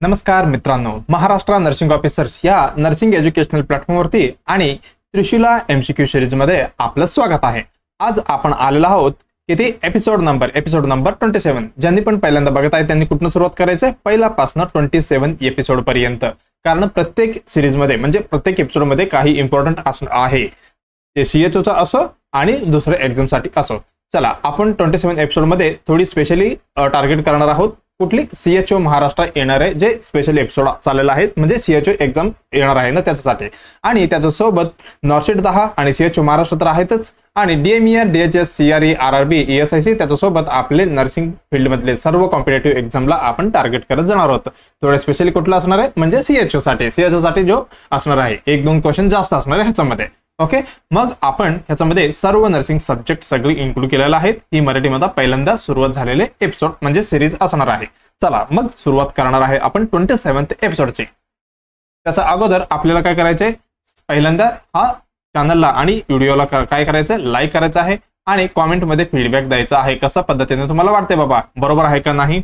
नमस्कार मित्रांनो, Maharashtra nursing officers या नर्सिंग एज्युकेशनल प्लॅटफॉर्मवरती आणि त्रिशूला एमसीक्यू सिरीज मध्ये आपलं स्वागत आहे। आज आपण आलेलो आहोत किती एपिसोड नंबर 27। ज्यांनी पण पहिल्यांदा बघत आहे त्यांनी कुठून सुरुवात करायचंय, पहिल्यापासून 27 एपिसोड पर्यंत, कारण प्रत्येक सिरीज मध्ये म्हणजे प्रत्येक एपिसोड मध्ये काही इम्पॉर्टंट आहे, ते CHO चा असो आणि दुसऱ्या एक्झाम साठी असो। चला आपण 27 एपिसोड मध्ये थोडी स्पेशली टार्गेट करणार आहोत कुठली CHO महाराष्ट्र येणार आहे, जे स्पेशल एपिसोड चाललेला आहे, म्हणजे CHO एक्झाम येणार आहे ना त्याच्यासाठी, आणि त्याच्यासोबत नॉर्सेट 10 आणि CHO महाराष्ट्र तर आहेतच, आणि DMER DHS CRE RRB ESIC त्याच्यासोबत आपले नर्सिंग फील्ड मधले सर्व कॉम्पिटेटिव्ह एक्झामला आपण टार्गेट करत जाणार आहोत। थोडे स्पेशली कुठला असणार आहे म्हणजे CHO साठी जो असणार आहे 1-2 क्वेश्चन जास्त असणार आहे ह्याच्यामध्ये। ओके, मग आपण ह्याच्यामध्ये सर्व नर्सिंग सब्जेक्ट सगळे इन्क्लूड केलेला आहे। ही मराठीमध्ये पहिल्यांदा सुरुवात झालेले एपिसोड म्हणजे सिरीज असणार आहे। चला मग सुरुवात करणार आहे आपण 27th एपिसोडची। त्याच्या अगोदर आपल्याला काय करायचंय, पहिल्यांदा हा चॅनलला आणि व्हिडिओला काय करायचंय, लाईक करायचं आहे आणि कमेंट मध्ये फीडबॅक द्यायचा आहे, कशा पद्धतीने तुम्हाला वाटते बाबा बरोबर आहे का नाही,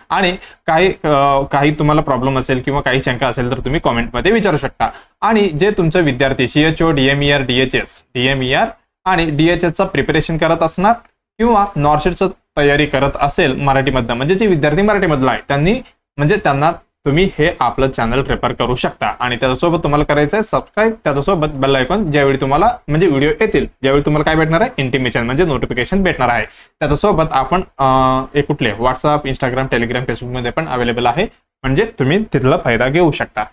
आणि काही तुम्हाला प्रॉब्लेम असेल किंवा काही शंका असेल तर तुम्ही कमेंट मध्ये विचारू शकता। आणि जे तुमचे विद्यार्थी CHO DMER DMER आणि DHS चा प्रिपरेशन करत असणार किंवा नॉर्सेटची तयारी करत असेल मराठीमध्ये, म्हणजे जे विद्यार्थी मराठीमधला आहे त्यांना तुम्ही हे आपलं चॅनल रेफर करू शकता। आणि त्याच्यासोबत तुम्हाला करायचं आहे सबस्क्राईब, त्याच्यासोबत बेल आयकॉन, ज्यावेळी तुम्हाला म्हणजे व्हिडिओ येतील ज्यावेळी तुम्हाला काय भेटणार आहे, इंटिमेशन म्हणजे नोटिफिकेशन भेटणार आहे। त्याच्यासोबत आपण कुठले व्हॉट्सअप, इंस्टाग्राम, टेलिग्राम, फेसबुक मध्ये पण अवेलेबल आहे, म्हणजे तुम्ही तिथला फायदा घेऊ शकता।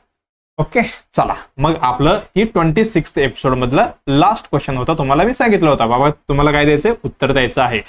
ओके, चला मग आपलं ही 26th एपिसोड मधला लास्ट क्वेश्चन होता। तुम्हाला मी सांगितलं होतं बाबा तुम्हाला काय द्यायचंय, उत्तर द्यायचं आहे,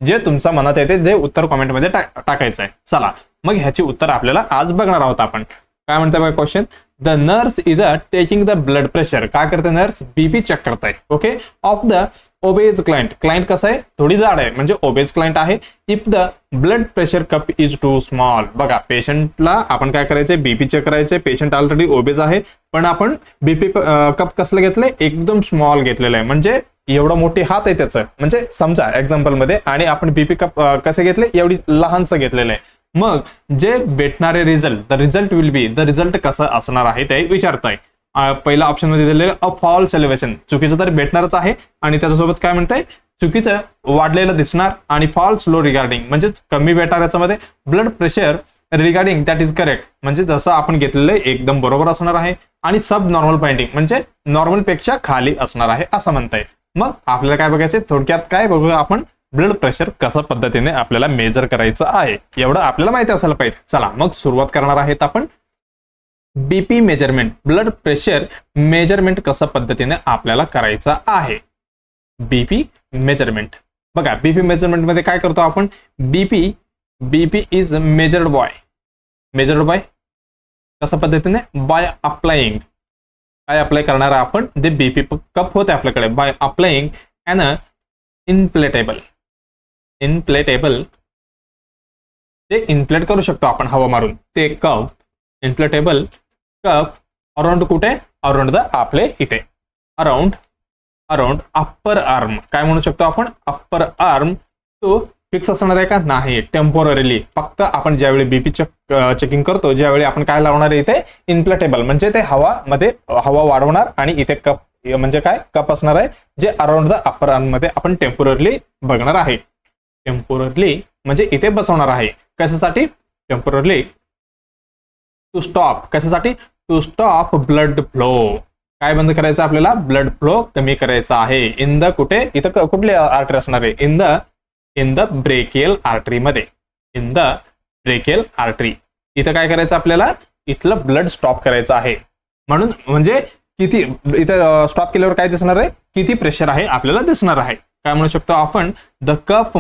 जे तुमच्या मनात येते ते उत्तर कमेंट मध्ये टाकायचं आहे। चला मग ह्याची उत्तर आपल्याला आज बघणार आहोत आपण। काय म्हणते बघा question, the nurse is taking the blood pressure, काय करते नर्स, बीपी चेक करताय, okay, of the obese client कसं आहे, थोडी जाड आहे म्हणजे ओबेज क्लायंट आहे। If the blood pressure cup is too small, बघा पेशंटला आपण काय करायचंय, बीपी चेक करायचंय, पेशंट ऑलरेडी ओबेज आहे पण आपण बीपी कप कसलं घेतलंय, एकदम स्मॉल घेतलेलं आहे, म्हणजे एवढं मोठी हात आहे त्याचं, म्हणजे समजा एक्झाम्पल मध्ये, आणि आपण बीपी कप कसे घेतले, एवढी लहानचं घेतलेलं आहे। मग जे भेटणारे रिझल्ट कसं असणार आहे ते विचारताय। पहिला ऑप्शन मध्ये दिलेलं अ फॉल्स एलिव्हेशन, चुकीचं तर भेटणारच आहे, आणि त्याच्यासोबत काय म्हणताय, चुकीचं वाढलेलं दिसणार, आणि फॉल्स लो रिगार्डिंग म्हणजे कमी भेटणार। याच्यामध्ये blood pressure regarding that is correct, म्हणजे जसं आपण घेतलेलं एकदम बरोबर असणार आहे, आणि सब नॉर्मल फाइंडिंग म्हणजे नॉर्मल पेक्षा खाली असणार आहे असं म्हणताय। मग आपल्याला काय बघायचं, थोडक्यात काय बघूया आपण, ब्लड प्रेशर कशा पद्धतीने आपल्याला मेजर करायचं आहे एवढं आपल्याला माहिती असायला पाहिजे। चला मग सुरुवात करणार आहेत आपण BP measurement, blood pressure measurement कशा पद्धतीने आपल्याला करायचं आहे। बीपी मेजरमेंट बघा, बीपी मेजरमेंट मध्ये काय करतो आपण, बीपी इज मेजर्ड बाय कशा पद्धतीने, बाय अप्लाइंग, काय अप्लाय करणार आपण, ते बीपी कप होते आपल्याकडे, बाय अप्लाइंग एन इनप्लेटेबल ते इनप्लेट करू शकतो आपण हवा मारून, ते कप इनप्लेटेबल कप अराउंड कुठे, अराउंड द आपले इथे, अराउंड अप्पर आर्म, काय म्हणू शकतो आपण, अप्पर आर्म। तो फिक्स असणार आहे का, नाही, टेम्पोररीली, फक्त आपण ज्यावेळी बीपी चेकिंग करतो ज्यावेळी आपण काय लावणार आहे इथे, इनप्लेटेबल म्हणजे ते हवा वाढवणार, आणि इथे कप म्हणजे काय, कप असणार आहे, जे अराउंड द अप्पर आर्म मध्ये आपण टेम्पोररली बघणार आहे। टेम्पोररली म्हणजे इथे बसवणार आहे, कशासाठी, टेम्पोररली टू स्टॉप, कशासाठी, टू स्टॉप ब्लड फ्लो, काय बंद करायचं आपल्याला, ब्लड फ्लो कमी करायचा आहे। इन द कुठे, इथं कुठली आर्टरी असणार आहे, इन द ब्रेकियल आर्टरी मध्ये, इन द ब्रेकियल आर्टरी, इथं काय करायचं आपल्याला, इथलं ब्लड स्टॉप करायचं आहे। म्हणून म्हणजे किती इथं स्टॉप केल्यावर काय दिसणार आहे, किती प्रेशर आहे आपल्याला दिसणार आहे। काय म्हणू शकतो आपण, the cup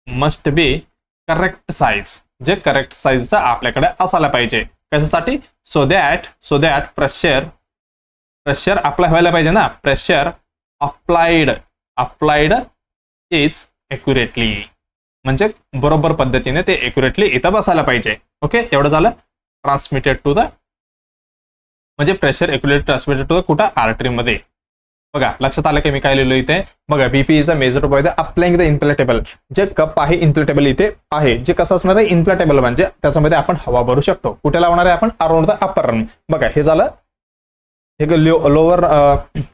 must be correct size, जे करेक्ट साइजचा आपल्याकडे असायला पाहिजे, कशासाठी, सो दॅट प्रेशर अप्लाय व्हायला पाहिजे ना, प्रेशर अप्लाइड इज एक्युरेटली, म्हणजे बरोबर पद्धतीने ते एक्युरेटली इथं बसायला पाहिजे। ओके, एवढं झालं, ट्रान्समिटेड टू द म्हणजे pressure accurate transmitted to the कुठं, आर्टरी मध्ये। बघा लक्षात आलं की मी काय लिहिलो इथे बघा BP is a measure by the applying the inflatable. जे कप आहे इन्फ्लेटेबल इथे आहे, जे कसं असणार आहे इन्फ्लेटेबल म्हणजे त्याच्यामध्ये आपण हवा भरू शकतो. कुठे लावणार आहे आपण अराउंड द अपर आर्म. बघा हे झालं हे लोअर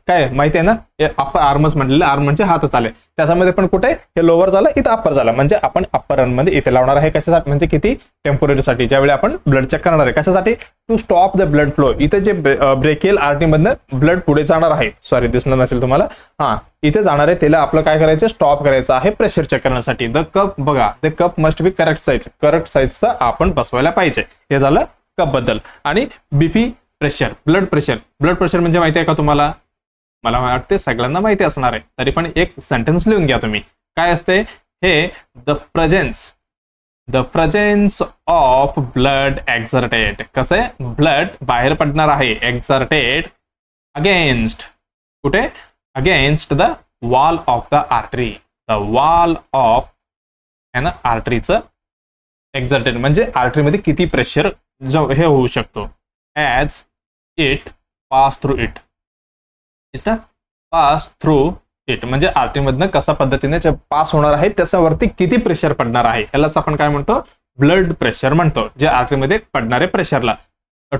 काय माहिती आहे ना, हे अप्पर आर्मच म्हटलेलं, आर्म म्हणजे हातच आले, त्याच्यामध्ये पण कुठे हे लोअर झालं इथं अप्पर झालं, म्हणजे आपण अप्पर आर्म मध्ये इथे लावणार आहे. कशासाठी म्हणजे किती टेम्पोररीसाठी, ज्यावेळी आपण ब्लड चेक करणार आहे. कशासाठी to stop the blood flow. इथे जे ब्रेकियल आर्टरी मधनं ब्लड पुढे जाणार आहे, सॉरी दिसणार नसेल तुम्हाला, हा इथे जाणार आहे, त्याला आपलं काय करायचं स्टॉप करायचं आहे प्रेशर चेक करण्यासाठी. द कप बघा the cup must be correct साईजचा आपण बसवायला पाहिजे. हे झालं कप बद्दल. आणि बीपी प्रेशर, ब्लड प्रेशर म्हणजे माहिती आहे का तुम्हाला? मला वाटते सगळ्यांना माहिती असणार आहे, तरी पण एक सेंटेन्स लिहून घ्या तुम्ही. काय असते हे? The presence of blood exerted. कसं आहे? ब्लड बाहेर पडणार आहे, एक्झर्टेड अगेन्स्ट कुठे? Against the wall of the artery. The wall of है ना आर्टरीचं एक्झर्टेड म्हणजे आर्टरीमध्ये किती प्रेशर हे होऊ शकतो. As it pass through it म्हणजे आर्टरीमधनं कशा पद्धतीने पास होणार आहे त्याच्यावरती किती प्रेशर पडणार आहे, यालाच आपण काय म्हणतो? ब्लड प्रेशर म्हणतो. जे आर्टरीमध्ये पडणारे प्रेशरला.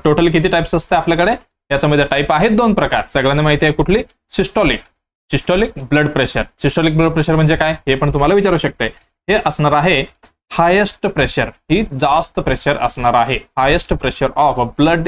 टोटल किती टाइप्स असते आपल्याकडे? याच्यामध्ये टाइप आहेत 2 प्रकार. सगळ्यांना माहिती आहे कुठली? Systolic blood pressure. Systolic blood pressure म्हणजे काय हे पण तुम्हाला विचारू शकते. हे असणार आहे हायेस्ट प्रेशर, ही जास्त प्रेशर असणार आहे. Highest pressure of blood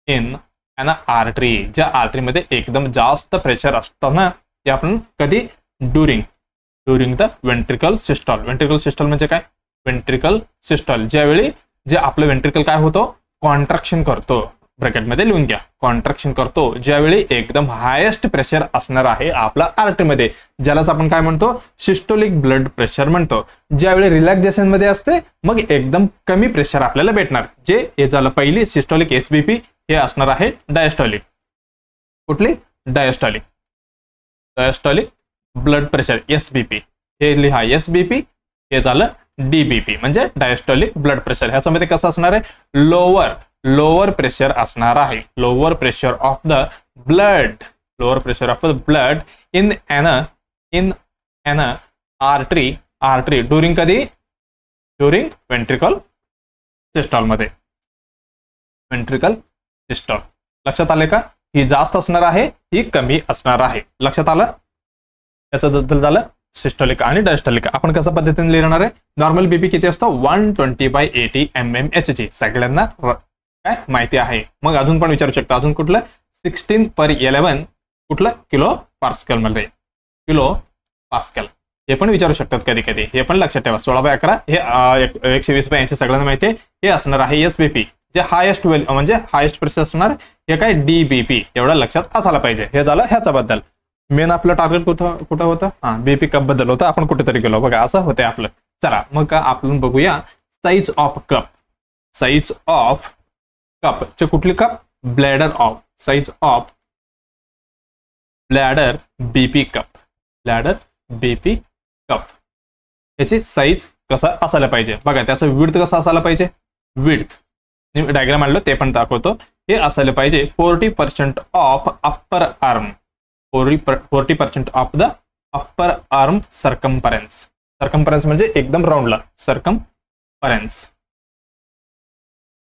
in an artery. ज्या आर्टरीमध्ये एकदम जास्त प्रेशर असतं ना, ते आपण कधी? During the ventricle systole. Ventricle systole म्हणजे काय? वेंट्रिकल सिस्टॉल ज्यावेळी जे आपलं वेंट्रिकल काय होतो? कॉन्ट्रॅक्शन करतो. ब्रॅकेटमध्ये लिहून घ्या, कॉन्ट्रॅक्शन करतो ज्यावेळी एकदम हायेस्ट प्रेशर असणार आहे आपला आर्टरीमध्ये, ज्यालाच आपण काय म्हणतो? सिस्टोलिक ब्लड प्रेशर म्हणतो. ज्यावेळी रिलॅक्सेशन मध्ये असते मग एकदम कमी प्रेशर आपल्याला भेटणार. जे हे झालं पहिली सिस्टोलिक. एसबीपी हे असणार आहे डायस्टॉलिक. कुठली? Diastolic blood pressure SBP. हे लिहा एसबीपी. हे झालं डीबीपी म्हणजे डायस्टॉलिक ब्लड प्रेशर. ह्याच्यामध्ये कसं असणार आहे? लोअर प्रेशर असणार आहे. Lower pressure of the blood in an artery during कधी? ड्युरिंग वेंट्रिकल सिस्टॉल मध्ये. वेंट्रिकल सिस्टॉल लक्षात आले का? ही जास्त असणार आहे, ही कमी असणार आहे. लक्षात आलं? याच्याबद्दल झालं सिस्टोलिक आणि डायस्टोलिक. आपण कशा पद्धतीने लिहिणार आहे? नॉर्मल बीपी किती असतो? 120/80 mmHg. सगळ्यांना काय माहिती आहे. मग अजून पण विचारू शकता, अजून कुठलं? 16/11 कुठलं? किलो पास्कल मध्ये. किलो पास्कल हे पण विचारू शकतात कधी कधी. हे पण लक्षात ठेवा. 16/11 हे 120/80 सगळ्यांना माहिती आहे. हे असणार आहे एसबीपी. जे हायेस्ट म्हणजे हायेस्ट प्रेशर असणार. हे काय? डीबीपी. एवढं लक्षात असायला पाहिजे. हे झालं ह्याच्याबद्दल. मेन आपलं टार्गेट कुठं होतं? बीपी कप बद्दल होतं. आपण कुठेतरी गेलो बघा, असं होते आपलं. चला मग आपण बघूया size of cup. Size of cup चे कुठली cup? Bladder of. Size of bladder BP cup. याची साईज कसा असायला पाहिजे बघा. त्याचं विड्थ कसं असायला पाहिजे? विड्थ डायग्राम आणलं ते पण दाखवतो. हे असायला पाहिजे 40% of upper arm. 40% of the upper arm circumference. म्हणजे एकदम राऊंडला सर्कम्फरन्स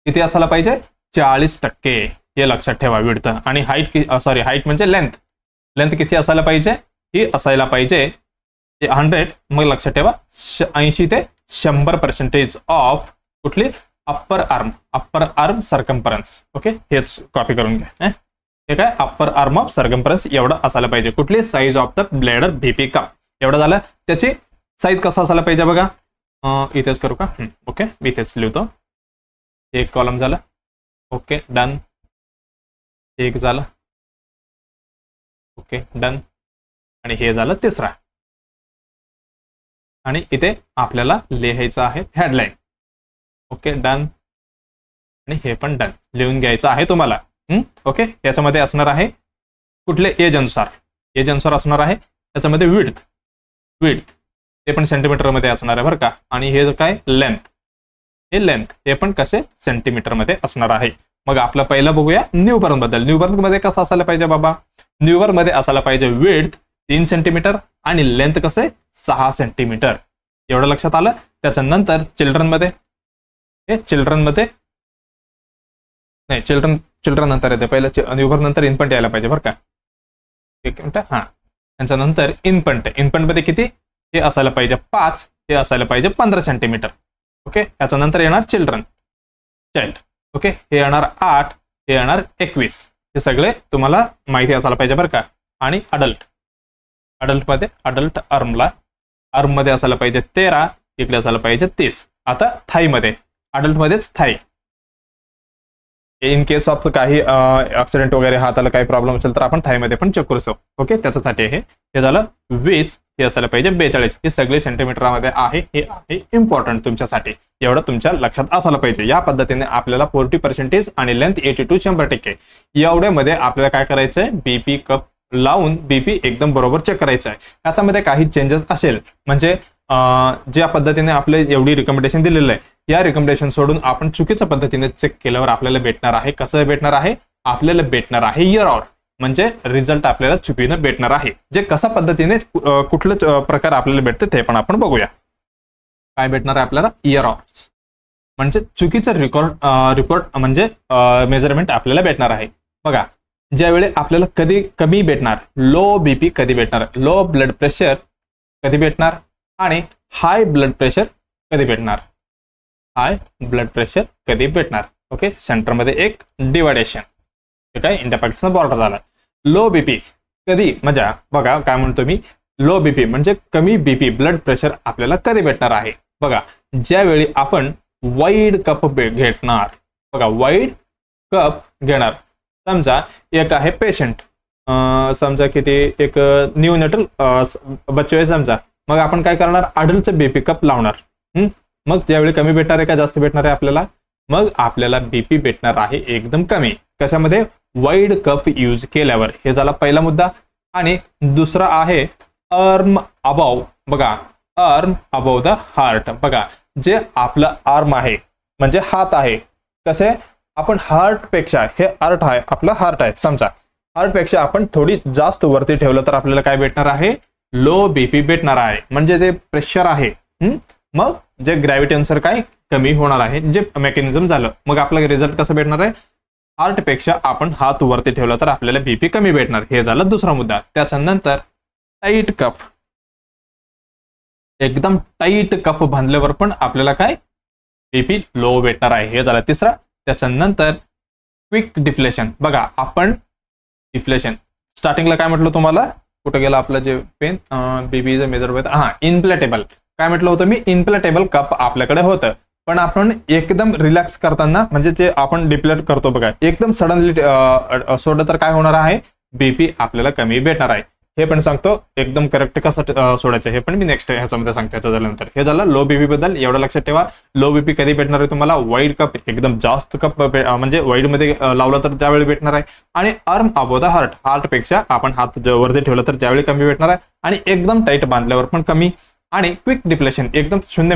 किती असायला पाहिजे? 40%. हे लक्षात ठेवा विड्थ. आणि हाईट म्हणजे लेंथ किती असायला पाहिजे? ही असायला पाहिजे 100. मग लक्षात ठेवा 80 ते 100% ऑफ कुठली? Upper arm circumference. ओके, हेच कॉपी करून घ्या. हे काय? अप्पर आर्म ऑफ सर्कम्फरन्स एवढं असायला पाहिजे. कुठली? Size of the bladder BP cup. एवढं झालं. त्याची साईज कसा असायला पाहिजे बघा. इथेच करू का? ओके, मी इथेच लिहितो. एक कॉलम झालं. Okay done. एक झालं. Okay done. आणि हे झालं तिसरा. आणि इथे आपल्याला लिहायचं आहे हेडलाईन. Okay done. आणि हे पण डन. लिहून घ्यायचं आहे तुम्हाला. ओके, याच्यामध्ये असणार आहे कुठले? एज अनुसार असणार आहे. त्याच्यामध्ये विड्थ हे पण सेंटीमीटर मध्ये असणार आहे बरं का. आणि हे काय? लेंथ हे पण कसे? सेंटीमीटर मध्ये असणार आहे. मग आपलं पहिलं बघूया न्यूबॉर्न बद्दल. न्यूबॉर्न मध्ये कसं असायला पाहिजे बाबा? न्यूबॉर्न मध्ये असायला पाहिजे विड्थ 3 सेंटीमीटर आणि लेंथ कसं आहे 6 सेंटीमीटर. एवढं लक्षात आलं. त्याच्यानंतर चिल्ड्रन मध्ये नाही, चिल्ड्रन नंतर येते, पहिलं न्यूबॉर्न नंतर इन्फंट यायला पाहिजे बरं का. एक मिनिट. हा, त्याच्यानंतर इन्फंट मध्ये किती? हे असायला पाहिजे 5, हे असायला पाहिजे 15 सेंटीमीटर. ओके. त्याच्यानंतर येणार चाइल्ड. ओके. हे येणार 8, हे येणार 21. हे सगळे तुम्हाला माहिती असायला पाहिजे बरं का. आणि अडल्ट आर्म मध्ये असायला पाहिजे 13, इकडे असायला पाहिजे 30. आता थाई मध्ये, अडल्ट मध्येच थाई. इन केस ऑफ काही ऍक्सिडेंट वगैरे हाताला काही प्रॉब्लेम असेल तर आपण थाईमध्ये पण चेक करू शकतो. ओके. त्याच्यासाठी हे झालं 20, हे असायला पाहिजे 42. हे सगळे सेंटीमीटरमध्ये आहे. हे आहे इम्पॉर्टंट तुमच्यासाठी. एवढं तुमच्या लक्षात असायला पाहिजे. या पद्धतीने आपल्याला 40% आणि लेंथ 82 100%. एवढ्यामध्ये आपल्याला काय करायचंय? बीपी कप लावून बीपी एकदम बरोबर चेक करायचं आहे. त्याच्यामध्ये काही चेंजेस असेल म्हणजे ज्या पद्धतीने आपले एवढी रिकमेंडेशन दिलेलं आहे, या रिकमेंडेशन सोडून आपण चुकीच्या पद्धतीने चेक केल्यावर आपल्याला भेटणार आहे. कसं भेटणार आहे? आपल्याला भेटणार आहे एरर, म्हणजे रिझल्ट आपल्याला चुकीनं भेटणार आहे. जे कशा पद्धतीने कुठलं प्रकार आपल्याला भेटते ते पण आपण बघूया. काय भेटणार आहे आपल्याला? एरर म्हणजे चुकीचं रिपोर्ट म्हणजे मेजरमेंट आपल्याला भेटणार आहे. बघा, ज्यावेळी आपल्याला कधी कमी भेटणार, लो बीपी कधी भेटणार, लो ब्लड प्रेशर कधी भेटणार आणि हाय ब्लड प्रेशर कधी भेटणार, ओके. सेंटरमध्ये एक डिवायडेशन, ठीक आहे. इंडिया पाकिस्तान बॉर्डर झाला. लो बीपी कधी, म्हणजे बघा काय म्हणतो मी, लो बीपी म्हणजे कमी बीपी ब्लड प्रेशर आपल्याला कधी भेटणार आहे? बघा, ज्यावेळी आपण वाईड कप घेणार, बघा वाईड कप घेणार. समजा एक आहे पेशंट, समजा किती एक न्यूनेटल बच्चो आहे समजा, मग आपण काय करणार? अडल्टचं बीपी कप लावणार. मग ज्यावेळी कमी भेटणार आहे का जास्त भेटणार आहे आपल्याला? मग आपल्याला बीपी भेटणार आहे एकदम कमी. कशामध्ये? वाईड कप यूज केल्यावर. हे झाला पहिला मुद्दा. आणि दुसरा आहे आर्म अबाव. बघा, आर्म अबाव द हार्ट. बघा, जे आपलं आर्म आहे म्हणजे हात आहे, कसे आपण हार्ट पेक्षा, हे हार्ट आहे, आपलं हार्ट आहे समजा, हार्ट पेक्षा आपण थोडी जास्त वरती ठेवलं तर आपल्याला काय भेटणार आहे? लो बीपी भेटणार आहे. म्हणजे जे प्रेशर आहे मग जे ग्रॅव्हिटी अनुसार काय कमी होणार आहे, जे मेकॅनिझम झालं. मग आपला रिझल्ट कसं भेटणार आहे? हार्ट पेक्षा आपण हात वरती ठेवला तर आपल्याला बीपी कमी भेटणार. हे झालं दुसरा मुद्दा. त्याच्यानंतर टाईट कप, एकदम टाईट कप बांधल्यावर पण आपल्याला काय बीपी लो भेटणार आहे. हे झालं तिसरा. त्याच्यानंतर क्विक डिफ्लेशन. बघा, आपण डिफ्लेशन स्टार्टिंगला काय म्हटलं तुम्हाला, कुठं गेलं आपलं जे पेन बीबी मेजर होतं, हा इनप्लेटेबल. काय म्हटलं होतं मी? इनप्लेटेबल कप आपल्याकडे होतं. पण आपण एकदम रिलॅक्स करताना म्हणजे जे आपण डिप्लेट करतो बघा, एकदम सडनली सोडलं तर काय होणार आहे? बीपी आपल्याला कमी भेटणार आहे. हे पण सांगतो एकदम करेक्ट कसं सोडायचं, हे पण मी नेक्स्ट ह्याच्यामध्ये सांगतो. त्याच्यानंतर हे झालं लो बीपी बद्दल. एवढं लक्षात ठेवा, लो बीपी कधी भेटणार आहे तुम्हाला? वाईड कप, एकदम जास्त कप म्हणजे वाईड मध्ये लावला तर ज्यावेळी भेटणार आहे. आणि arm above the heart, heart पेक्षा आपण हात वरती ठेवला तर ज्यावेळी कमी भेटणार आहे. आणि एकदम टाईट बांधल्यावर पण कमी. आणि क्विक डिप्लेशन एकदम 0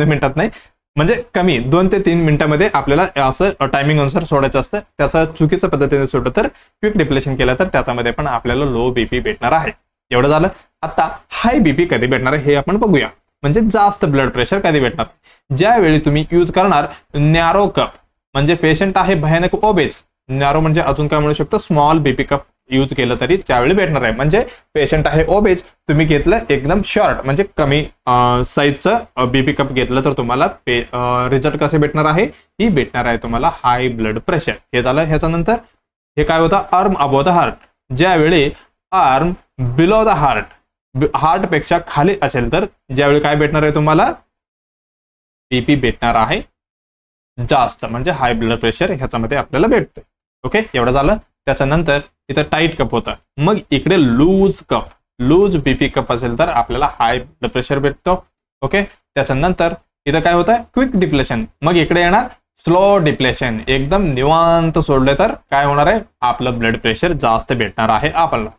मिनिटात नाही म्हणजे कमी 2 ते 3 मिनिटांमध्ये आपल्याला असं टायमिंग अनुसार सोडायचं असतं. त्याचा चुकीच्या पद्धतीने सोडलं तर क्विक डिप्लेशन केलं तर त्याच्यामध्ये पण आपल्याला लो बीपी भेटणार आहे. एवढं झालं. आता हाय बीपी कधी भेटणार आहे हे आपण बघूया. म्हणजे जास्त ब्लड प्रेशर कधी भेटणार? ज्यावेळी तुम्ही यूज करणार नॅरो कप, म्हणजे पेशंट आहे भयानक ओबेस. नॅरो म्हणजे अजून काय म्हणू शकतो? स्मॉल बीपी कप यूज केलं तरी त्यावेळी भेटणार आहे. म्हणजे पेशंट आहे ओबेज, तुम्ही घेतलं एकदम शॉर्ट म्हणजे कमी साईजचं बीपी कप घेतलं तर तुम्हाला रिझल्ट कसे भेटणार आहे? ही भेटणार आहे तुम्हाला हाय ब्लड प्रेशर. हे झालं. ह्याच्यानंतर हे काय होतं? Arm above the heart. ज्यावेळी arm below the heart, heart पेक्षा खाली असेल तर ज्यावेळी काय भेटणार आहे तुम्हाला? बीपी भेटणार आहे जास्त, म्हणजे हाय ब्लड प्रेशर ह्याच्यामध्ये आपल्याला भेटतं. ओके, एवढं झालं. त्याच्यानंतर इथं टाईट कप होता, मग इकडे loose cup, loose BP cup असेल तर आपल्याला हाय ब्लड प्रेशर भेटतो. ओके, त्याच्यानंतर इथं काय होतं? Quick depletion. मग इकडे येणार स्लो डिप्लेशन. एकदम निवांत सोडले तर काय होणार आहे? आपलं ब्लड प्रेशर जास्त भेटणार आहे आपल्याला.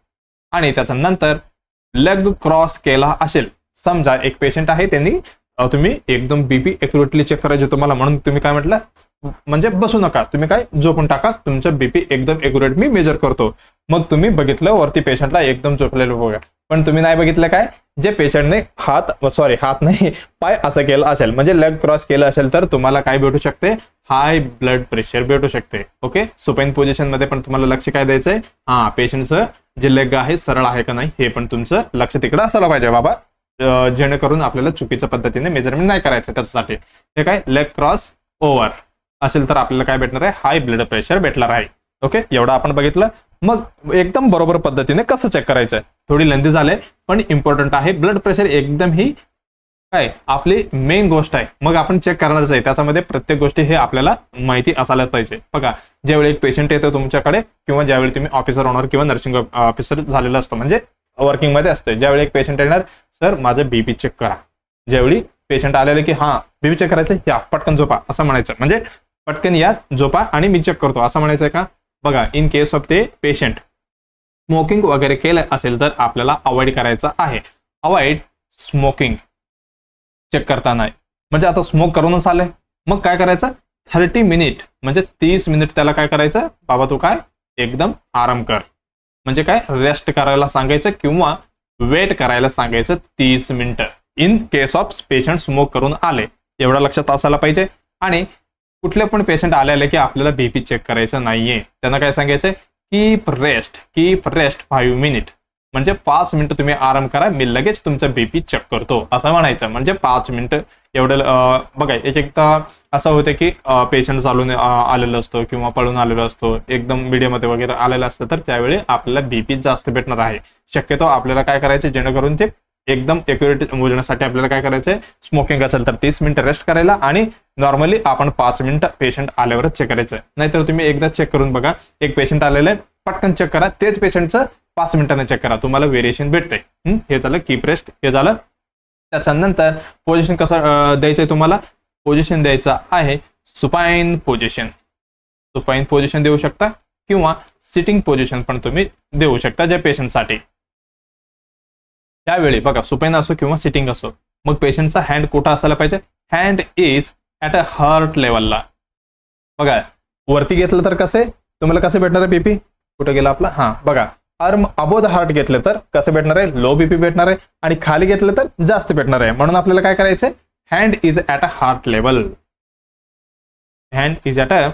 आणि त्याच्यानंतर लेग क्रॉस केला असेल, समजा एक पेशंट आहे, त्यांनी तुम्ही एकदम बीपी एक्युरेटली चेक करायचे तुम्हाला, म्हणून तुम्ही काय म्हटलं, म्हणजे बसू नका, तुम्ही काय झोपून टाका, तुमचं बीपी एकदम एक्युरेट मी मेजर करतो. मग तुम्ही बघितलं वरती पेशंटला एकदम झोपलेलं बघा, पण तुम्ही नाही बघितलं काय, जे पेशंटने हात नाही पाय असं केलं असेल, म्हणजे लेग क्रॉस केलं असेल, तर तुम्हाला काय भेटू शकते, हाय ब्लड प्रेशर भेटू शकते. ओके, सुपाईन पोझिशन मध्ये पण तुम्हाला लक्ष काय द्यायचंय, पेशंटचं जे लेग आहे सरळ आहे का नाही हे पण तुमचं लक्ष तिकडे असायला पाहिजे बाबा, जेणेकरून आपल्याला चुकीच्या पद्धतीने मेजरमेंट नाही करायचं. त्याच्यासाठी हे काय, लेग क्रॉस ओव्हर असेल तर आपल्याला काय भेटणार आहे, हाय ब्लड प्रेशर भेटणार आहे. ओके, एवढं आपण बघितलं. मग एकदम बरोबर पद्धतीने कसं चेक करायचं, थोडी लेंदी झाले पण इम्पॉर्टंट आहे. ब्लड प्रेशर एकदम ही काय आपली मेन गोष्ट आहे, मग आपण चेक करणारच आहे, त्याच्यामध्ये प्रत्येक गोष्टी हे आपल्याला माहिती असायला पाहिजे. बघा, ज्यावेळी एक पेशंट येतो तुमच्याकडे, किंवा ज्यावेळी तुम्ही ऑफिसर होणार किंवा नर्सिंग ऑफिसर झालेला असतो, म्हणजे वर्किंग मध्ये असते, ज्यावेळी एक पेशंट येणार, सर माझं बीपी चेक करा. ज्यावेळी पेशंट आलेले की बीपी चेक करायचं, या पटकन झोपा असं म्हणायचं, म्हणजे पटकन या झोपा आणि मी चेक करतो असं म्हणायचंय का. बघा, इन केस ऑफ ते पेशंट स्मोकिंग वगैरे केलं असेल तर आपल्याला अवॉइड करायचं आहे. अवॉइड स्मोकिंग चेक करताना, म्हणजे आता स्मोक करूनच आले, मग काय करायचं, 30 मिनिट म्हणजे 30 मिनिट त्याला काय करायचं, बाबा तू काय एकदम आराम कर, म्हणजे काय रेस्ट करायला सांगायचं किंवा वेट करायला सांगायचं 30 मिनिटं. In case of patient smoke करून आले, एवढं लक्षात असायला पाहिजे. आणि कुठले पण पेशंट आलेले की आपल्याला बीपी चेक करायचं नाहीये, त्यांना काय सांगायचं, कीप रेस्ट 5 मिनिट, म्हणजे 5 मिनिटं तुम्ही आराम करा, मी लगेच तुमचं बीपी चेक करतो असं म्हणायचं. म्हणजे 5 मिनिटं एवढं. बघा, एकदा असं होतं की पेशंट चालून आलेलं असतो किंवा पळून आलेलो असतो, एकदम मीडियामध्ये वगैरे आलेलं असतं, तर त्यावेळी आपल्याला बीपी जास्त भेटणार आहे. शक्यतो आपल्याला काय करायचं, जेणेकरून ते एकदम एक्युरेट मोजण्यासाठी आपल्याला काय करायचंय, स्मोकिंग असेल तर 30 मिनिटं रेस्ट करायला, आणि नॉर्मली आपण 5 मिनिटं पेशंट आल्यावरच चेक करायचं. नाहीतर तुम्ही एकदा चेक करून बघा, एक पेशंट आलेलं आहे, पटकन चेक करा, तेच पेशंटचं 5 मिनिटांनी चेक करा, तुम्हाला व्हेरिएशन भेटते. हे झालं कीप रेस्ट, हे झालं. त्याच्यानंतर पोझिशन कसं द्यायचंय, तुम्हाला पोझिशन द्यायचं आहे सुपाईन पोझिशन देऊ शकता, किंवा सिटिंग पोझिशन पण तुम्ही देऊ शकता ज्या पेशंटसाठी. त्यावेळी बघा, सुपाईन असो किंवा सिटिंग असो, मग पेशंटचा हँड कुठं असायला पाहिजे, hand is at a heart लेवलला. बघा, वरती घेतलं तर कसे तुम्हाला कसे भेटणार आहे, बीपी कुठं गेला आपला, बघा, आर्म अबो द हार्ट घेतलं तर कसं भेटणार आहे, लो बीपी भेटणार आहे, आणि खाली घेतलं तर जास्त भेटणार आहे. म्हणून आपल्याला काय करायचंय, hand is at a heart level, hand is at a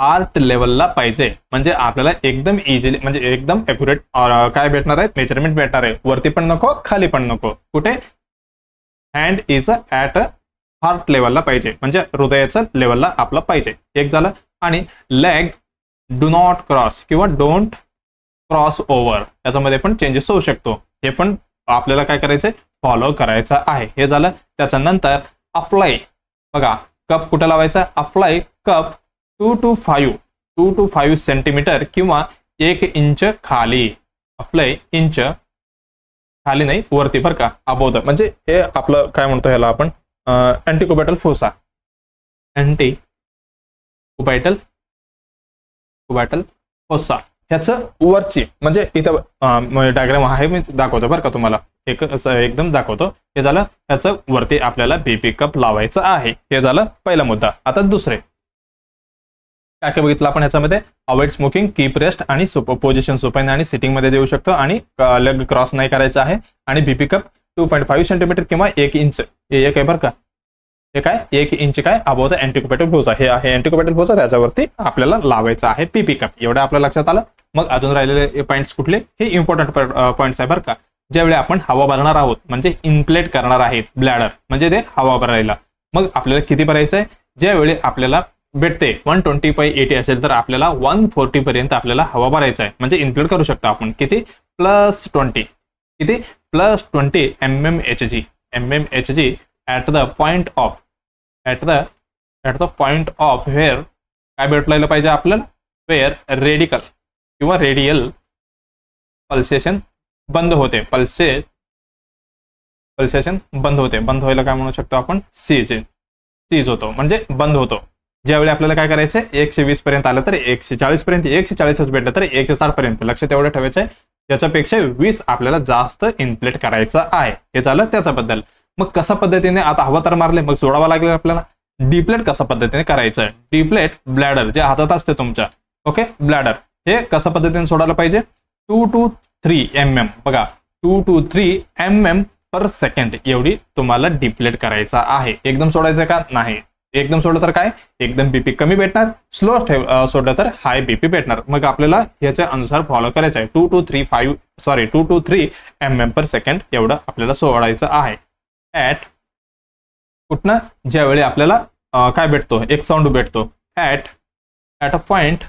heart लेवलला पाहिजे, म्हणजे आपल्याला एकदम इझिली, म्हणजे एकदम एक्युरेट काय भेटणार आहे, मेजरमेंट भेटणार आहे. वरती पण नको, खाली पण नको, कुठे, hand is at a heart लेवलला पाहिजे, म्हणजे हृदयाच्या लेवलला आपलं पाहिजे. एक झालं. आणि लेग डू नॉट क्रॉस किंवा डोंट क्रॉस ओव्हर, याच्यामध्ये पण चेंजेस होऊ शकतो, हे पण आपल्याला काय करायचंय, फॉलो करायचं आहे. हे झालं. त्याच्यानंतर अप्लाय, बघा, कप कुठं लावायचा, अप्लाय कप 2 to 5 सेंटीमीटर किंवा 1 इंच खाली, अप्लाय इंच खाली नाही, वरती बरं का, अबोव द, म्हणजे हे आपलं काय म्हणतो ह्याला आपण, अँटीकुबॅटल फोसा, कुबॅटल फोसा, ह्याचं वरची, म्हणजे इथं डायग्राम आहे, मी दाखवतो बरं का तुम्हाला, एकदम दाखवतो. हे झालं. ह्याचं वरती आपल्याला बीपी कप लावायचं आहे. हे झालं पहिला मुद्दा. आता दुसरे काय काय बघितलं आपण ह्याच्यामध्ये, अवॉइड स्मोकिंग, कीप रेस्ट, आणि पोझिशन सुपाईन आणि सिटिंग मध्ये देऊ शकतो, आणि लेग क्रॉस नाही करायचं आहे, आणि बीपी कप 2.5 सेंटीमीटर किंवा 1 इंच, हे एक आहे बरं का, हे काय 1 इंच काय अबोव द अँटीकुबॅटल फोसा, हे आहे अँटीकुबॅटल फोसा, त्याच्यावरती आपल्याला लावायचं आहे बीपी कप. एवढं आपल्या लक्षात आलं. मग अजून राहिलेले पॉईंट्स कुठले, हे इम्पॉर्टंट पॉईंट्स आहे बरं का. ज्यावेळी आपण हवा भरणार आहोत, म्हणजे इन्फ्लेट करणार आहेत ब्लॅडर, म्हणजे ते हवा भरायला, मग आपल्याला किती भरायचं आहे, ज्यावेळी आपल्याला भेटते 120/80 असेल तर आपल्याला 140 पर्यंत आपल्याला हवा भरायचा आहे, म्हणजे इन्फ्लेट करू शकतो आपण. किती, +20, किती, +20 mmHg at the point of wear काय भेटलेलं पाहिजे आपल्याला, वेअर रेडिकल किंवा रेडियल पल्सेशन बंद होते, पल्सेशन बंद होते, बंद व्हायला काय म्हणू शकतो आपण, सीज होतो, म्हणजे बंद होतो. ज्यावेळी आपल्याला काय करायचं, 120 पर्यंत आलं तर 140 पर्यंत, 140 भेटलं तर 160 पर्यंत, लक्ष तेवढं ठेवायचं आहे. त्याच्यापेक्षा 20 आपल्याला जास्त इन्फ्लेट करायचं आहे. हे झालं त्याच्याबद्दल. मग कशा पद्धतीने आता हवा तर मारले, मग सोडावं लागेल आपल्याला. डिप्लेट कशा पद्धतीने करायचं आहे. डिप्लेट ब्लॅडर जे हातात असते तुमच्या, ओके, ब्लॅडर हे कशा पद्धतीने सोडायला पाहिजे. 2 to 3 mm बघा, 2 to 3 mm पर सेकंड एवढी तुम्हाला डिप्लेट करायचा आहे. एकदम सोडायचं का नाही. एकदम सोडलं तर काय, एकदम बीपी कमी भेटणार. स्लो सोडलं तर हाय बीपी भेटणार. मग आपल्याला ह्याच्या अनुसार फॉलो करायचं आहे. 2 to 3 mm पर सेकंड एवढं आपल्याला सोडायचं आहे. ऍट कुठनं, ज्यावेळी आपल्याला काय भेटतो, एक साऊंड भेटतो. ऍट अ पॉइंट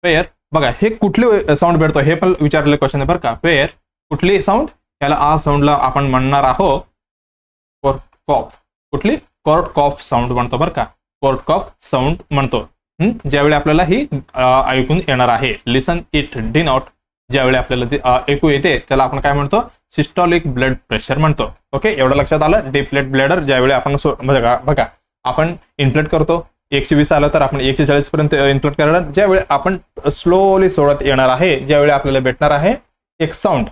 वेअर, बघा हे कुठले साऊंड भेटतो हे पण विचारलेलं क्वेश्चन आहे बरं का. वेअर कुठली साऊंड, याला आ साऊंडला आपण म्हणणार आहोत कोर्ट कॉफ. कुठली, कोर्ट कॉफ साऊंड म्हणतो बरं का. कोर्ट कॉफ साऊंड म्हणतो. ज्यावेळी आपल्याला ही ऐकून येणार आहे. लिसन इट डिनोट, ज्यावेळी आपल्याला ऐकू येते त्याला आपण काय म्हणतो, सिस्टोलिक ब्लड प्रेशर म्हणतो. ओके, एवढं लक्षात आलं. डिप्लेट ब्लॅडर ज्यावेळी आपण बघा आपण इन्फ्लेट करतो 120 आलं तर आपण 140 पर्यंत इन्फ्लेट करणार. ज्यावेळी आपण स्लोली सोडत येणार आहे, ज्यावेळी आपल्याला भेटणार आहे एक साऊंड,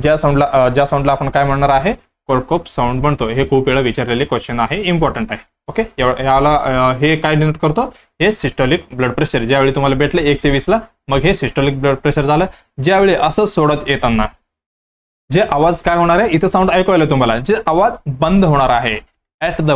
ज्या साऊंडला आपण काय म्हणणार आहे, कोर्टकॉफ साऊंड म्हणतो. हे खूप वेळा विचारलेले क्वेश्चन आहे, इम्पॉर्टंट आहे. ओके, याला हे काय डिनोट करतो, हे सिस्टोलिक ब्लड प्रेशर. ज्यावेळी तुम्हाला भेटले 120 ला, मग हे सिस्टोलिक ब्लड प्रेशर झालं. ज्यावेळी असं सोडत येताना जे आवाज काय होणार आहे, इथं साऊंड ऐकू तुम्हाला, जे आवाज बंद होणार आहे. ऍट द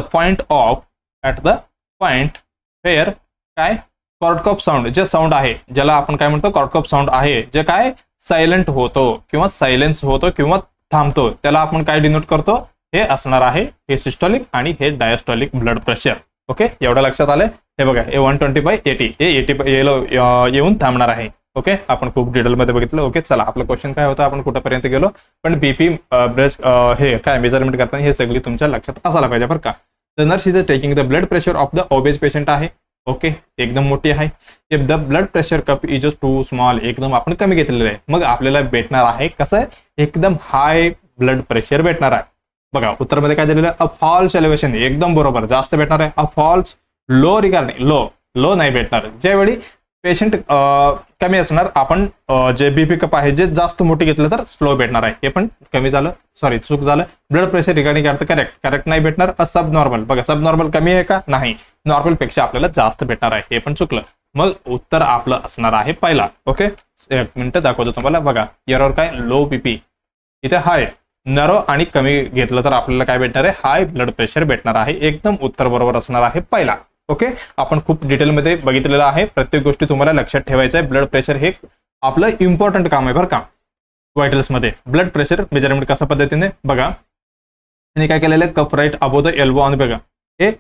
पॉइंट वेअर काय, कोर्टकॉफ साऊंड जे साऊंड आहे, ज्याला आपण काय म्हणतो कोर्टकॉफ साऊंड आहे, जे काय सायलेंट होतो किंवा सायलेन्स होतो किंवा थांबतो, त्याला आपण काय डिनोट करतो, हे असणार आहे हे सिस्टोलिक आणि हे डायस्टोलिक ब्लड प्रेशर. ओके, एवढं लक्षात आलं. हे बघा, हे 120/80 हे 80 येऊन थांबणार आहे. ओके, आपण खूप डिटेलमध्ये बघितलं. ओके, चला आपलं क्वेश्चन काय होतं, आपण कुठपर्यंत गेलो. पण बीपी ब्रेस्ट हे काय मेजरमेंट करताना हे सगळी तुमच्या लक्षात असायला पाहिजे बरं का. The nurse is taking the blood pressure of the obese patient आहे. ओके, एकदम मोठी आहे. If the blood pressure cup is too small, एकदम आपण कमी घेतलेलं आहे, मग आपल्याला भेटणार आहे कसं आहे, एकदम हाय ब्लड प्रेशर भेटणार आहे. बघा उत्तरमध्ये काय दिलेलं आहे, अ फॉल्स एलिव्हेशन, एकदम बरोबर, जास्त भेटणार आहे. A false low regarding, low नाही भेटणार. ज्यावेळी पेशंट कमी असणार, आपण जे बीपी कप आहे जे जास्त मोठी घेतलं तर स्लो भेटणार आहे. हे पण कमी झालं, सॉरी चूक झालं. ब्लड प्रेशर रिगार्डिंग अर्थ करेक्ट नाही भेटणार. सब नॉर्मल, बघा सब नॉर्मल कमी आहे का, नाही, नॉर्मल पेक्षा आपल्याला जास्त भेटणार आहे, हे पण चुकलं. मग उत्तर आपलं असणार आहे पहिला. ओके, एक मिनिट दाखवतो तुम्हाला. बघा यावर काय, लो बीपी, इथे हाय, नरो आणि कमी घेतलं तर आपल्याला काय भेटणार आहे, हाय ब्लड प्रेशर भेटणार आहे. एकदम उत्तर बरोबर असणार आहे पहिला. ओके, आपण खूप डिटेलमध्ये बघितलेलं आहे. प्रत्येक गोष्टी तुम्हाला लक्षात ठेवायचं आहे. ब्लड प्रेशर हे आपलं इम्पॉर्टंट काम आहे बरं का. व्हायटल्स मध्ये ब्लड प्रेशर मेजरमेंट कशा पद्धतीने, बघा त्यांनी काय केलेलं आहे, cup right above the elbow on, बघा हे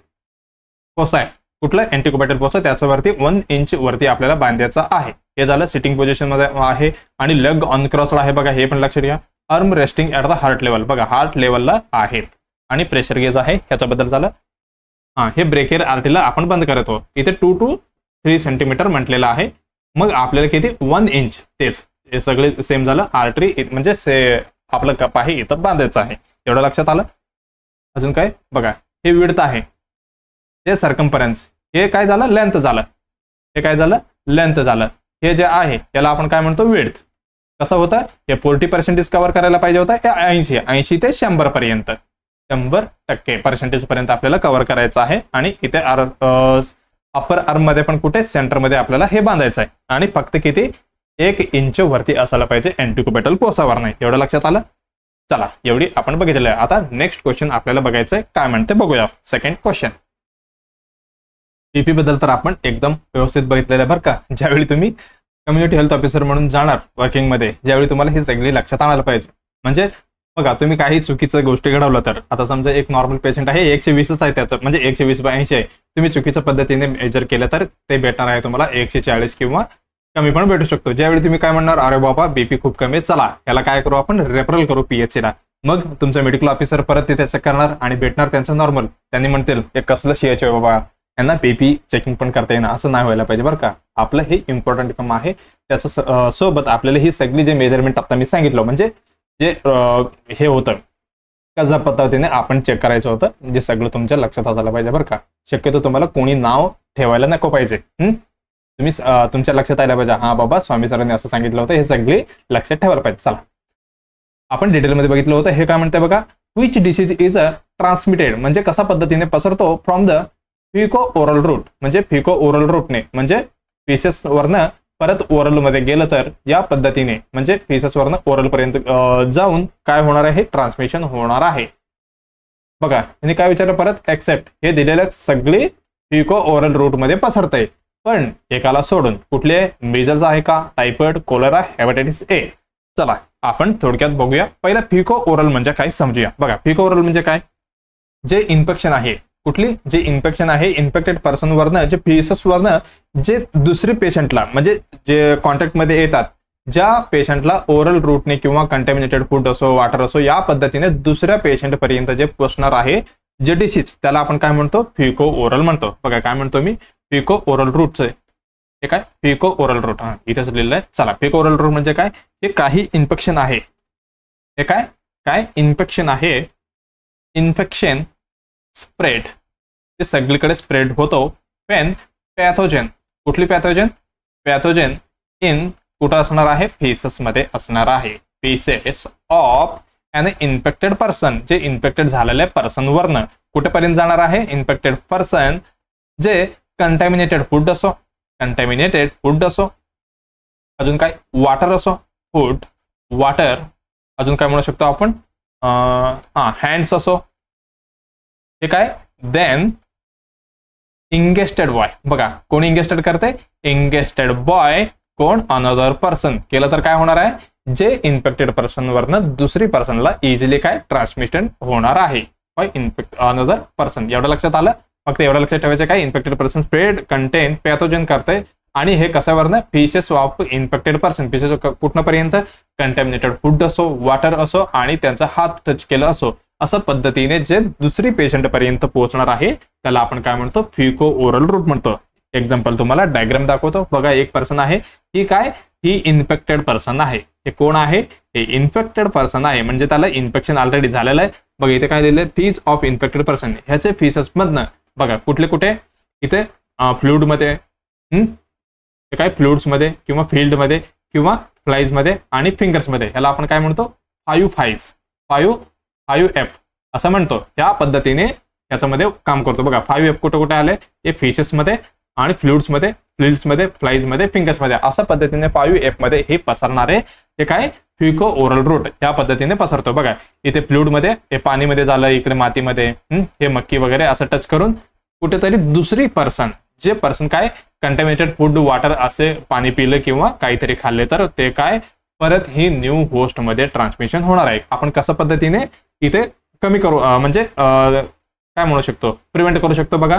पोसा आहे, कुठलं अँटीकोबॅटल पोसा, त्याच्यावरती 1 इंच वरती आपल्याला बांधायचा आहे. हे झालं सिटिंग पोझिशन मध्ये आहे. आणि लेग ऑन क्रॉसड आहे, बघा हे पण लक्षात घ्या. Arm resting at the heart level, बघा हार्ट लेवलला आहेत. आणि प्रेशर गेज आहे, ह्याच्याबद्दल झालं. हे ब्रेकेर आर्टीला आपण बंद करतो. इथे 2 to 3 सेंटीमीटर म्हटलेलं आहे. मग आपल्याला किती, 1 इंच, तेच हे सगळे सेम झालं. आर्टरी म्हणजे आपलं कप आहे इथं बांधायचं आहे. एवढं लक्षात आलं. अजून काय, बघा हे विड्थ आहे, हे सर्कम्फरन्स, हे काय झालं, लेंथ झालं. हे काय झालं, लेंथ झालं. हे जे आहे याला आपण काय म्हणतो, विड्थ. कसं होतं, हे 40% कव्हर करायला पाहिजे होतं, हे 80 ते 100 पर्यंत, 100% पर्यंत आपल्याला कव्हर करायचं आहे. आणि इथे अपर आर्म मध्ये पण कुठे, सेंटर मध्ये आपल्याला हे बांधायचं आहे. आणि फक्त किती, 1 इंच वरती असायला पाहिजे, अँटीकोबॅटल पोसावर नाही. एवढं लक्षात आलं. चला एवढी आपण बघितलेलं आहे. आता नेक्स्ट क्वेश्चन आपल्याला बघायचंय, काय म्हणते बघूया. सेकंड क्वेश्चन, बीपी बद्दल तर आपण एकदम व्यवस्थित बघितलेलं आहे बरं का. ज्यावेळी तुम्ही कम्युनिटी हेल्थ ऑफिसर म्हणून जाणार वर्किंग मध्ये, ज्यावेळी तुम्हाला ही सगळी लक्षात आणायला पाहिजे. म्हणजे बघा तुम्ही काही चुकीचं गोष्टी घडवलं तर, आता समजा एक नॉर्मल पेशंट आहे, 120 आहे त्याचं, म्हणजे 120/80 आहे. तुम्ही चुकीच्या पद्धतीने मेजर केलं तर ते भेटणार आहे तुम्हाला 140 किंवा कमी पण भेटू शकतो. ज्यावेळी तुम्ही काय म्हणणार, अरे बाबा बीपी खूप कमी आहे, चला याला काय करू आपण, रेफरल करू PHC ला. मग तुमचं मेडिकल ऑफिसर परत तिथे चेक करणार आणि भेटणार त्यांचं नॉर्मल. त्यांनी म्हणतील हे कसलं CH आहे बाबा, यांना बीपी चेकिंग पण करता येणार, असं नाही व्हायला पाहिजे बरं का. आपलं हे इम्पॉर्टंट काम आहे. त्याच्या सोबत आपल्याला ही सगळी जे मेजरमेंट आता मी सांगितलं, म्हणजे जे हे होतं कशा पद्धतीने आपण चेक करायचं होतं, जे सगळं तुमच्या लक्षात आलं पाहिजे बरं का. शक्यतो तुम्हाला कोणी नाव ठेवायला नको पाहिजे. तुम्ही तुमच्या लक्षात आलं पाहिजे, हा बाबा स्वामी सरांनी असं सांगितलं होतं, हे सगळे लक्षात ठेवायला पाहिजे. चला आपण डिटेलमध्ये बघितलं होतं. हे काय म्हणते बघा, विच डिसीज इज ट्रान्समिटेड म्हणजे कसा पद्धतीने पसरतो फ्रॉम द फिको ओरल रूट म्हणजे फिको ओरल रूटने म्हणजे फेसेस वरनं परत ओरल मध्ये गेलं तर या पद्धतीने म्हणजे फेसेस वरनं ओरल पर्यंत जाऊन काय होणार आहे ट्रान्समिशन होणार आहे. बघा यांनी काय विचारलं परत एक्सेप्ट हे दिलेलं सगळे फिको ओरल रूट मध्ये पसरतंय पण एकाला सोडून कुठले मेजल्स आहे का टायफॉइड कोलेरा हेपॅटायटिस ए. चला आपण थोडक्यात बघूया. पहिला फिको ओरल म्हणजे काय समजूया. बघा फिको ओरल म्हणजे काय जे इन्फेक्शन आहे कुठली जे इन्फेक्शन आहे इन्फेक्टेड पर्सन वरनं जे फेसेस वरनं जे दुसरे पेशंटला म्हणजे जे कॉन्टॅक्ट मध्ये येतात ज्या पेशंटला ओरल रूटने किंवा कंटॅमिनेटेड फूड असो वॉटर असो या पद्धतीने दुसऱ्या पेशंट पर्यंत जे पोचणार आहे जे डिसीज त्याला आपण काय म्हणतो फिको ओरल म्हणतो. बघा काय म्हणतो मी फिको ओरल रूटचं हे काय फिको ओरल रूट हा इथेच लिहिलं आहे. चला फिको ओरल रूट म्हणजे काय हे काही इन्फेक्शन आहे हे काय काय इन्फेक्शन आहे इन्फेक्शन स्प्रेड ते सगळीकडे स्प्रेड होतो पेन पॅथोजन कुठली पॅथोजन इन कुठं असणार आहे फेसेस मध्ये असणार आहे faeces of an infected person जे इन्फेक्टेड झालेल्या पर्सन वरनं कुठेपर्यंत जाणार आहे इन्फेक्टेड पर्सन जे कंटॅमिनेटेड फूड असो अजून काय वॉटर असो फूड वॉटर अजून काय म्हणू शकतो आपण हँड्स असो हे काय देन इंगेस्टेड बॉय. बघा कोण इंगेस्टेड करते इंगेस्टेड बॉय कोण अनदर पर्सन केलं तर काय होणार आहे जे इन्फेक्टेड पर्सन वरनं दुसरी पर्सनला इझिली काय ट्रान्समिशन होणार आहे बाय अनदर पर्सन. एवढं लक्षात आलं. फक्त एवढं लक्षात ठेवायचं काय infected person spread contain pathogen करते आणि हे कशावरनं faeces of infected person faeces कुठपर्यंत कंटॅमिनेटेड फूड असो वॉटर असो आणि त्यांचा हात टच केलं असो असं पद्धतीने जे दुसरी पेशंट पर्यंत पोहोचणार आहे त्याला आपण काय म्हणतो फिको ओरल रूट म्हणतो. एक्झाम्पल तुम्हाला डायग्राम दाखवतो. बघा एक पर्सन आहे ही काय ही इन्फेक्टेड पर्सन आहे. हे कोण आहे हे इन्फेक्टेड पर्सन आहे म्हणजे त्याला इन्फेक्शन ऑलरेडी झालेलं आहे. बघा इथे काय लिहिलंय फीज ऑफ इन्फेक्टेड पर्सन ह्याचे फेसेस मधनं बघा कुठे इथे फ्लूइड मध्ये काय फ्लुइड्स मध्ये किंवा फील्ड मध्ये किंवा फ्लाईज मध्ये आणि फिंगर्स मध्ये याला आपण काय म्हणतो 5F असं म्हणतो. या पद्धतीने याच्यामध्ये काम करतो. बघा 5F कुठे आले हे फेसेस मध्ये आणि फ्लुइड्स मध्ये फ्लाईज मध्ये फिंगर्स मध्ये अशा पद्धतीने 5F मध्ये हे पसरणारे हे काय फिको ओरल रूट या पद्धतीने पसरतो. बघा इथे फ्लुइड मध्ये हे पाणीमध्ये झालं इकडे मातीमध्ये हे मक्की वगैरे असं टच करून कुठेतरी दुसरी पर्सन जे पर्सन काय कंटॅमिनेटेड फूड वॉटर असे पाणी पिलं किंवा काहीतरी खाल्ले तर ते काय परत ही न्यू होस्ट मध्ये ट्रान्समिशन होणार आहे. आपण कशा पद्धतीने इथे कमी करू म्हणजे काय म्हणू शकतो प्रिव्हेंट करू शकतो. बघा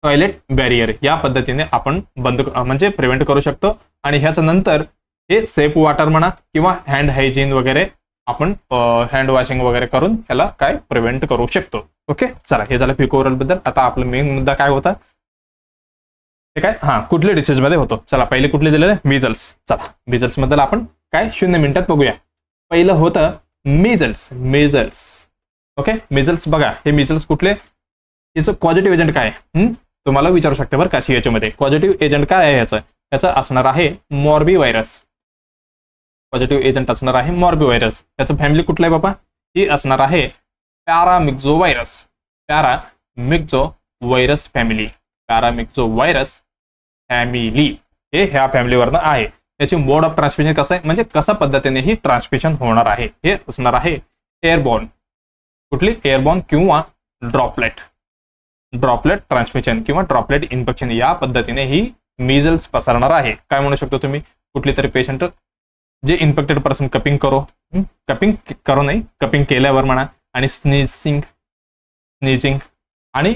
टॉयलेट बॅरियर या पद्धतीने आपण बंद म्हणजे प्रिव्हेंट करू शकतो. आणि ह्याच्या नंतर हे सेफ वॉटर म्हणा किंवा हँड हायजीन वगैरे आपण हँड वॉशिंग वगैरे करून त्याला काय प्रिव्हेंट करू शकतो. ओके चला हे झालं फिको ओरल बद्दल. आता आपला मेन मुद्दा काय होता ते काय कुठले डिसीज मध्ये होतो. चला पहिले कुठले दिलेले मिजल्स. चला मिजल्स बद्दल आपण काय 0 मिनिटात बघूया. पहिलं होतं मिजल्स. Okay measles. बघा हे मिजल्स कुठले याचं पॉझिटिव्ह एजंट काय तुम्हाला विचारू शकते बरं का याच्यामध्ये पॉझिटिव्ह एजंट काय आहे याचं असणार आहे मॉर्बी व्हायरस. पॉझिटिव्ह एजंट असणार आहे मॉर्बी व्हायरस. त्याचं फॅमिली कुठलं आहे बाबा ही असणार आहे पॅरामिक्झो व्हायरस फॅमिली हे ह्या फॅमिलीवरनं आहे. त्याची मोड ऑफ ट्रान्समिशन कसं आहे म्हणजे कशा पद्धतीने ही ट्रान्समिशन होणार आहे हे असणार आहे एअरबॉर्न. कुठली एअरबॉर्न किंवा ड्रॉपलेट ट्रान्समिशन किंवा ड्रॉपलेट इन्फेक्शन या पद्धतीने ही मिजल्स पसरणार आहे. काय म्हणू शकतो तुम्ही कुठली तरी पेशंट जे इन्फेक्टेड पर्सन कपिंग करू नाही कपिंग केल्यावर म्हणा आणि स्नीजिंग आणि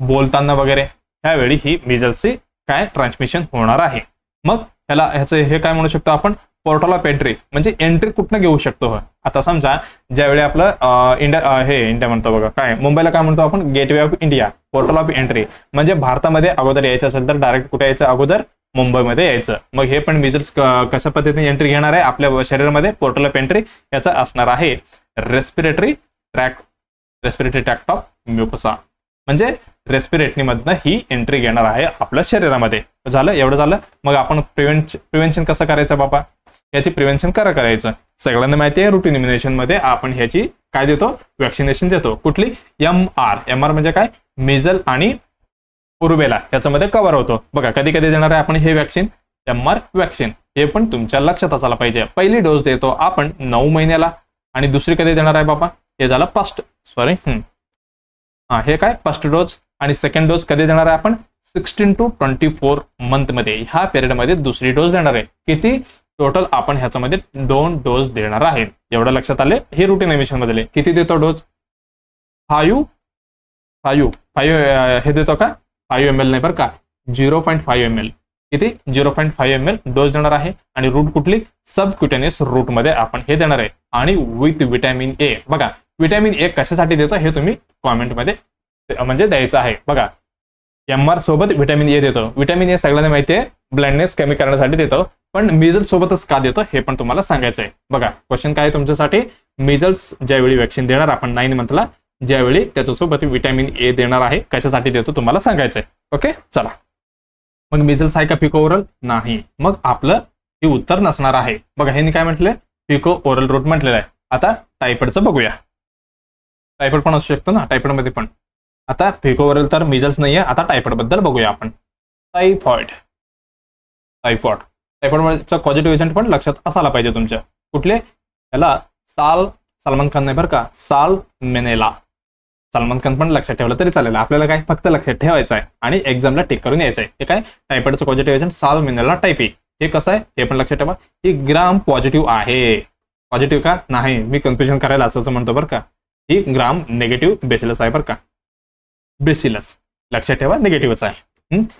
बोलताना वगैरे त्यावेळी ही मिजल्सची काय ट्रान्समिशन होणार आहे. मग ह्याचं हे काय म्हणू शकतो आपण पोर्टल ऑफ एंट्री म्हणजे एंट्री कुठनं घेऊ शकतो. आता समजा ज्यावेळी आपलं इंडिया म्हणतो बघा काय मुंबईला काय म्हणतो आपण gateway of India portal of entry म्हणजे भारतामध्ये अगोदर यायचं असेल तर डायरेक्ट कुठे यायचं अगोदर मुंबईमध्ये यायचं. मग हे पण मिजल्स कशा पद्धतीने एंट्री घेणार आहे आपल्या शरीरामध्ये पोर्टल ऑफ एंट्री याचा असणार आहे रेस्पिरेटरी ट्रॅक्ट ऑफ म्युकोसा म्हणजे रेस्पिरेटरी मधनं ही एंट्री घेणार आहे आपल्या शरीरामध्ये. झालं एवढं झालं. मग आपण प्रिव्हेन्शन कसं करायचं बाबा याची प्रिव्हेन्शन करायचं सगळ्यांना माहिती आहे. रुटीन इम्युनेशन मध्ये आपण ह्याची काय देतो, वॅक्सिनेशन देतो. कुठली, MR म्हणजे काय, मिझल आणि रुबेला याच्यामध्ये कव्हर होतो. बघा कधी कधी देणार आहे आपण हे वॅक्सिन, MR वॅक्सिन. हे पण तुमच्या लक्षात असायला पाहिजे. पहिली डोस देतो आपण 9 महिन्याला आणि दुसरी कधी देणार आहे बाबा, हे झालं हे काय फर्स्ट डोस. आणि सेकंड डोस कधी देणार आहे आपण, 16 to 24 मंथ मध्ये, ह्या पिरियड मध्ये दुसरी डोस देणार आहे. किती टोटल आपण ह्याच्यामध्ये 2 डोस देणार आहेत. एवढं लक्षात आले. हे रुटीन एमिशन मध्ये किती देतो डोस, 5 हे देतो का, 5 ml नाही बरं का, 0.5 ml. किती, 0.5 ml डोस देणार आहे. आणि रूट कुठली, सबक्युटेनियस रूट मध्ये आपण हे देणार आहे. आणि विथ विटॅमिन ए. बघा विटॅमिन ए कशासाठी देतो हे तुम्ही कॉमेंट मध्ये म्हणजे द्यायचं आहे. बघा MR सोबत विटॅमिन ए देतो. विटॅमिन ए सगळ्यांना माहिती आहे ब्लाइंडनेस कमी करण्यासाठी देतो, पण मिझल्स सोबतच का देतो हे पण तुम्हाला सांगायचं आहे. बघा क्वेश्चन काय आहे तुमच्यासाठी, मिझल्स ज्यावेळी वॅक्सिन देणार आपण 9 मंथला, ज्यावेळी त्याच्यासोबत विटॅमिन ए देणार आहे, कशासाठी देतो तुम्हाला सांगायचंय. ओके चला, मग मिझल्स आहे का पिको ओरल, नाही. मग आपलं हे उत्तर नसणार आहे. बघा हे काय म्हटलंय, पिको ओरल रूट म्हटलेलं आहे. आता टायफॉइडचं बघूया. टायफॉइड पण असू शकतो ना, टायफॉइड मध्ये पण. आता पिको ओरल तर मिझल्स नाहीये. आता टायफॉइड बद्दल बघूया आपण. टायफॉइड चा पॉझिटिव्ह एजंट पण लक्षात असायला पाहिजे तुमच्या. कुठले, याला सलमान खान नाही बरं का, साल्मोनेला. सलमान खान पण लक्षात ठेवलं तरी चालेल. आपल्याला काय फक्त लक्षात ठेवायचं आहे आणि एक्झामला टिक करून यायचं आहे. हे काय, टायफॉइडचं पॉझिटिव्ह एजंट साल्मोनेला टायफी. हे कसं आहे हे पण लक्षात ठेवा. ही ग्राम पॉझिटिव्ह आहे. पॉझिटिव्ह का नाही, मी कन्फ्युजन करायला असं म्हणतो बरं का. ही ग्राम नेगेटिव्ह बेसिलस आहे बरं का, बेसिलस लक्षात ठेवा, निगेटिव्हच आहे.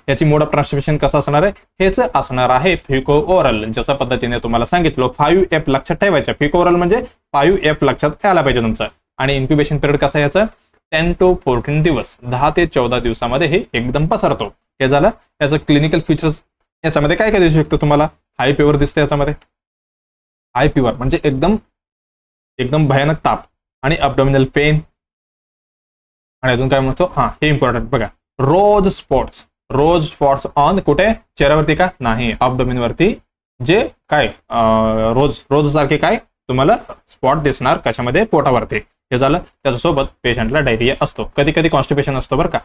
याची मोड ऑफ ट्रान्समिशन कसं असणार आहे, हेच असणार आहे फिको ओरल. जशा पद्धतीने तुम्हाला सांगितलं 5F लक्षात ठेवायचं. फिको ओरल म्हणजे 5F लक्षात यायला पाहिजे तुमचं. आणि इन्क्युबेशन पिरियड कसं याचं, 10 to 14 दिवस, 10 ते 14 दिवसामध्ये हे एकदम पसरतो. हे झालं याचं क्लिनिकल फीचर्स. याच्यामध्ये काय काय दिसू शकतो तुम्हाला, हाय फीवर दिसते याच्यामध्ये. हाय फीवर म्हणजे एकदम भयानक ताप आणि अब्डोमिनल पेन. आणि अजून काय म्हणतो, हे इम्पॉर्टंट बघा, रोज स्पॉट्स ऑन कुठे, चेहऱ्यावरती का नाही, अब्डोमिन वरती. जे काय रोज सारखे काय तुम्हाला स्पॉट दिसणार कशामध्ये, पोटावरती. हे झालं. त्याच्यासोबत पेशंटला डायरिया असतो, कधी कधी कॉन्स्टिपेशन असतो बरं का,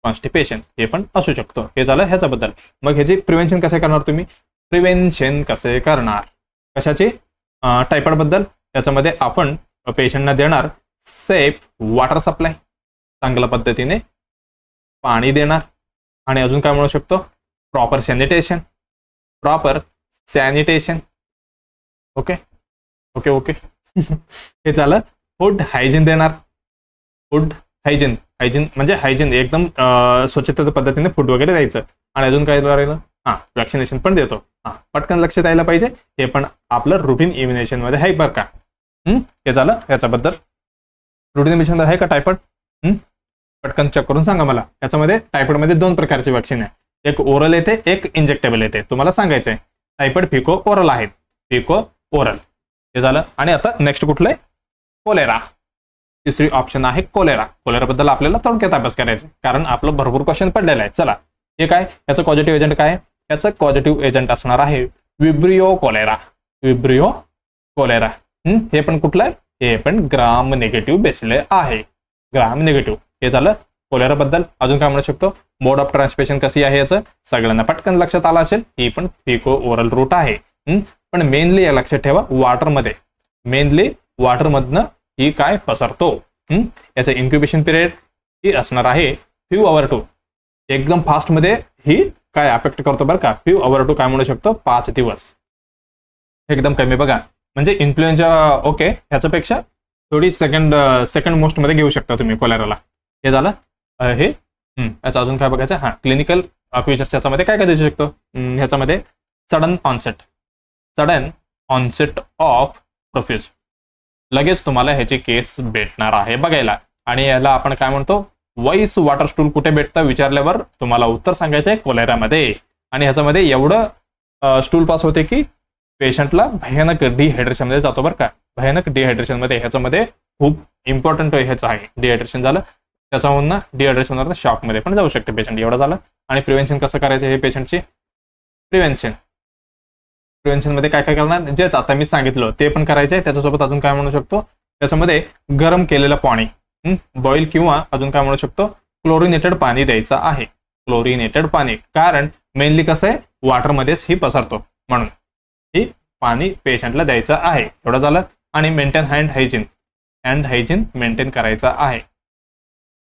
कॉन्स्टिपेशन हे पण असू शकतो. हे झालं ह्याच्याबद्दल. मग ह्याची प्रिव्हेन्शन कसे करणार तुम्ही, कशाची, टायफॉइड बद्दल. त्याच्यामध्ये आपण पेशंटना देणार सेफ वॉटर सप्लाय, चांगल्या पद्धतीने पाणी देणार. आणि अजून काय म्हणू शकतो, प्रॉपर सॅनिटेशन. ओके. हे झालं. फूड हायजीन देणार. फूड हायजीन म्हणजे हायजीन एकदम स्वच्छतेच्या पद्धतीने फूड वगैरे द्यायचं. आणि अजून काय राहिलं, वॅक्सिनेशन पण देतो. पटकन लक्षात यायला पाहिजे. हे पण आपलं रुटीन इम्युनेशन मध्ये आहे बरं का. हे झालं याच्याबद्दल. रुटीन इम्युनेशन मध्ये आहे का टायफॉइड, पटकन चेक करून सांगा मला. याच्यामध्ये टायफॉइड मध्ये 2 प्रकारचे वॅक्सिन आहे, एक ओरल येते, एक इंजेक्टेबल येते. तुम्हाला सांगायचंय टायफॉइड फिको ओरल आहेत, फिको ओरल. हे झालं. आणि आता नेक्स्ट कुठलं आहे, कोलेरा. तिसरी ऑप्शन आहे कोलेरा. कोलेरा बद्दल आपल्याला थोडक्यात अभ्यास करायचा, कारण आपलं भरपूर क्वेश्चन पडलेलं आहे. चला, हे काय, याचं पॉझिटिव्ह एजंट काय, याचं पॉझिटिव्ह एजंट असणार आहे विब्रिओ कोलेरा. हे पण कुठलं आहे, हे पण ग्राम निगेटिव्ह बेसिले आहे, ग्राम निगेटिव्ह. हे झालं कोलेरा बद्दल. अजून काय म्हणू शकतो, मोड ऑफ ट्रान्समिशन कशी आहे याचं सगळ्यांना पटकन लक्षात आलं असेल. ही पण फिको ओरल रूट आहे. पण मेनली लक्षात ठेवा, वाटर मधनं ही काय पसरतो. याचं इन्क्युबेशन पिरियड ही असणार आहे फ्यू अवर टू. एकदम फास्ट मध्ये ही काय अफेक्ट करतो बरं का, फ्यू अवर टू काय म्हणू शकतो, 5 दिवस. एकदम कमी. बघा म्हणजे इन्फ्लुएन्झा ओके, ह्याच्यापेक्षा थोडी सेकंड मोस्ट मध्ये घेऊ शकता तुम्ही कोलेराला. हे झालं. हे याचं अजून काय बघायचं, क्लिनिकल फीचर्स याच्यामध्ये काय काय दिसू शकतो. ह्याच्यामध्ये सडन ऑनसेट ऑफ प्रोफ्यूज, लगेच तुम्हाला ह्याची केस भेटणार आहे बघायला. आणि याला आपण काय म्हणतो, वॉइस वॉटर स्टूल कुठे भेटतं विचारल्यावर तुम्हाला उत्तर सांगायचं आहे कोलेरामध्ये. आणि ह्याच्यामध्ये एवढं स्टूल पास होते की पेशंटला भयानक डिहायड्रेशन मध्ये जातो बरं का, भयानक डिहायड्रेशन मध्ये. ह्याच्यामध्ये खूप इम्पॉर्टंट ह्याचं आहे. डिहायड्रेशन झालं त्याच्यावरून डिहायड्रेशन शॉक मध्ये पण जाऊ शकते पेशंट. एवढं झालं. आणि प्रिव्हेन्शन कसं करायचं हे पेशंटची, प्रिव्हेन्शन मध्ये काय काय करणार, जेच आता मी सांगितलं ते पण करायचं आहे. त्याच्यासोबत अजून काय म्हणू शकतो, त्याच्यामध्ये गरम केलेलं पाणी बॉईल किंवा अजून काय म्हणू शकतो क्लोरिनेटेड पाणी द्यायचं आहे. क्लोरिनेटेड पाणी, कारण मेनली कसं आहे वॉटरमध्येच ही पसरतो म्हणून ही पाणी पेशंटला द्यायचं आहे. एवढं झालं. आणि मेंटेन हँड हायजीन मेंटेन करायचं आहे.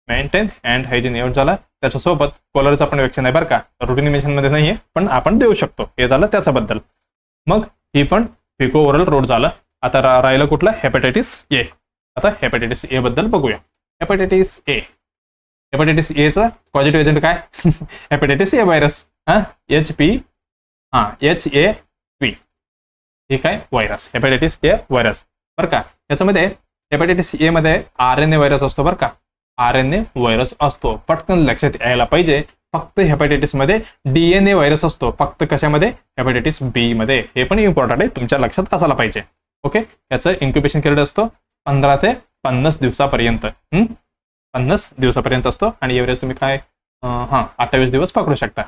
मेंटेन हँड हायजीन एवढं झालं. त्याच्यासोबत कॉलरचं पण वॅक्सिन आहे बरं का, रुटीन मेन्शनमध्ये नाहीये पण आपण देऊ शकतो. हे झालं त्याच्याबद्दल. मग ही पण फिको ओरल रूट झालं. आता राहिलं कुठलं हेपॅटायटिस ए. आता हेपॅटायटिस ए बद्दल बघूया. हेपॅटायटिस एचं पॉझिटिव्ह एजंट काय हेपॅटायटिस ए व्हायरस HPV हे काय व्हायरस हेपॅटायटिस ए व्हायरस बरं का. याच्यामध्ये हेपॅटायटिस ए मध्ये RNA व्हायरस असतो बरं का. RNA व्हायरस असतो. पटकन लक्षात यायला पाहिजे. फक्त हेपॅटायटिस मध्ये DNA व्हायरस असतो. फक्त कशामध्ये हेपॅटायटिस बी मध्ये. हे पण इम्पॉर्टंट आहे, तुमच्या लक्षात असायला पाहिजे. ओके. याचं इन्क्युबेशन पिरियड असतो 15 ते 50 दिवसापर्यंत. 50 दिवसापर्यंत असतो. आणि एव्हरेज तुम्ही काय 28 दिवस पकडू शकता.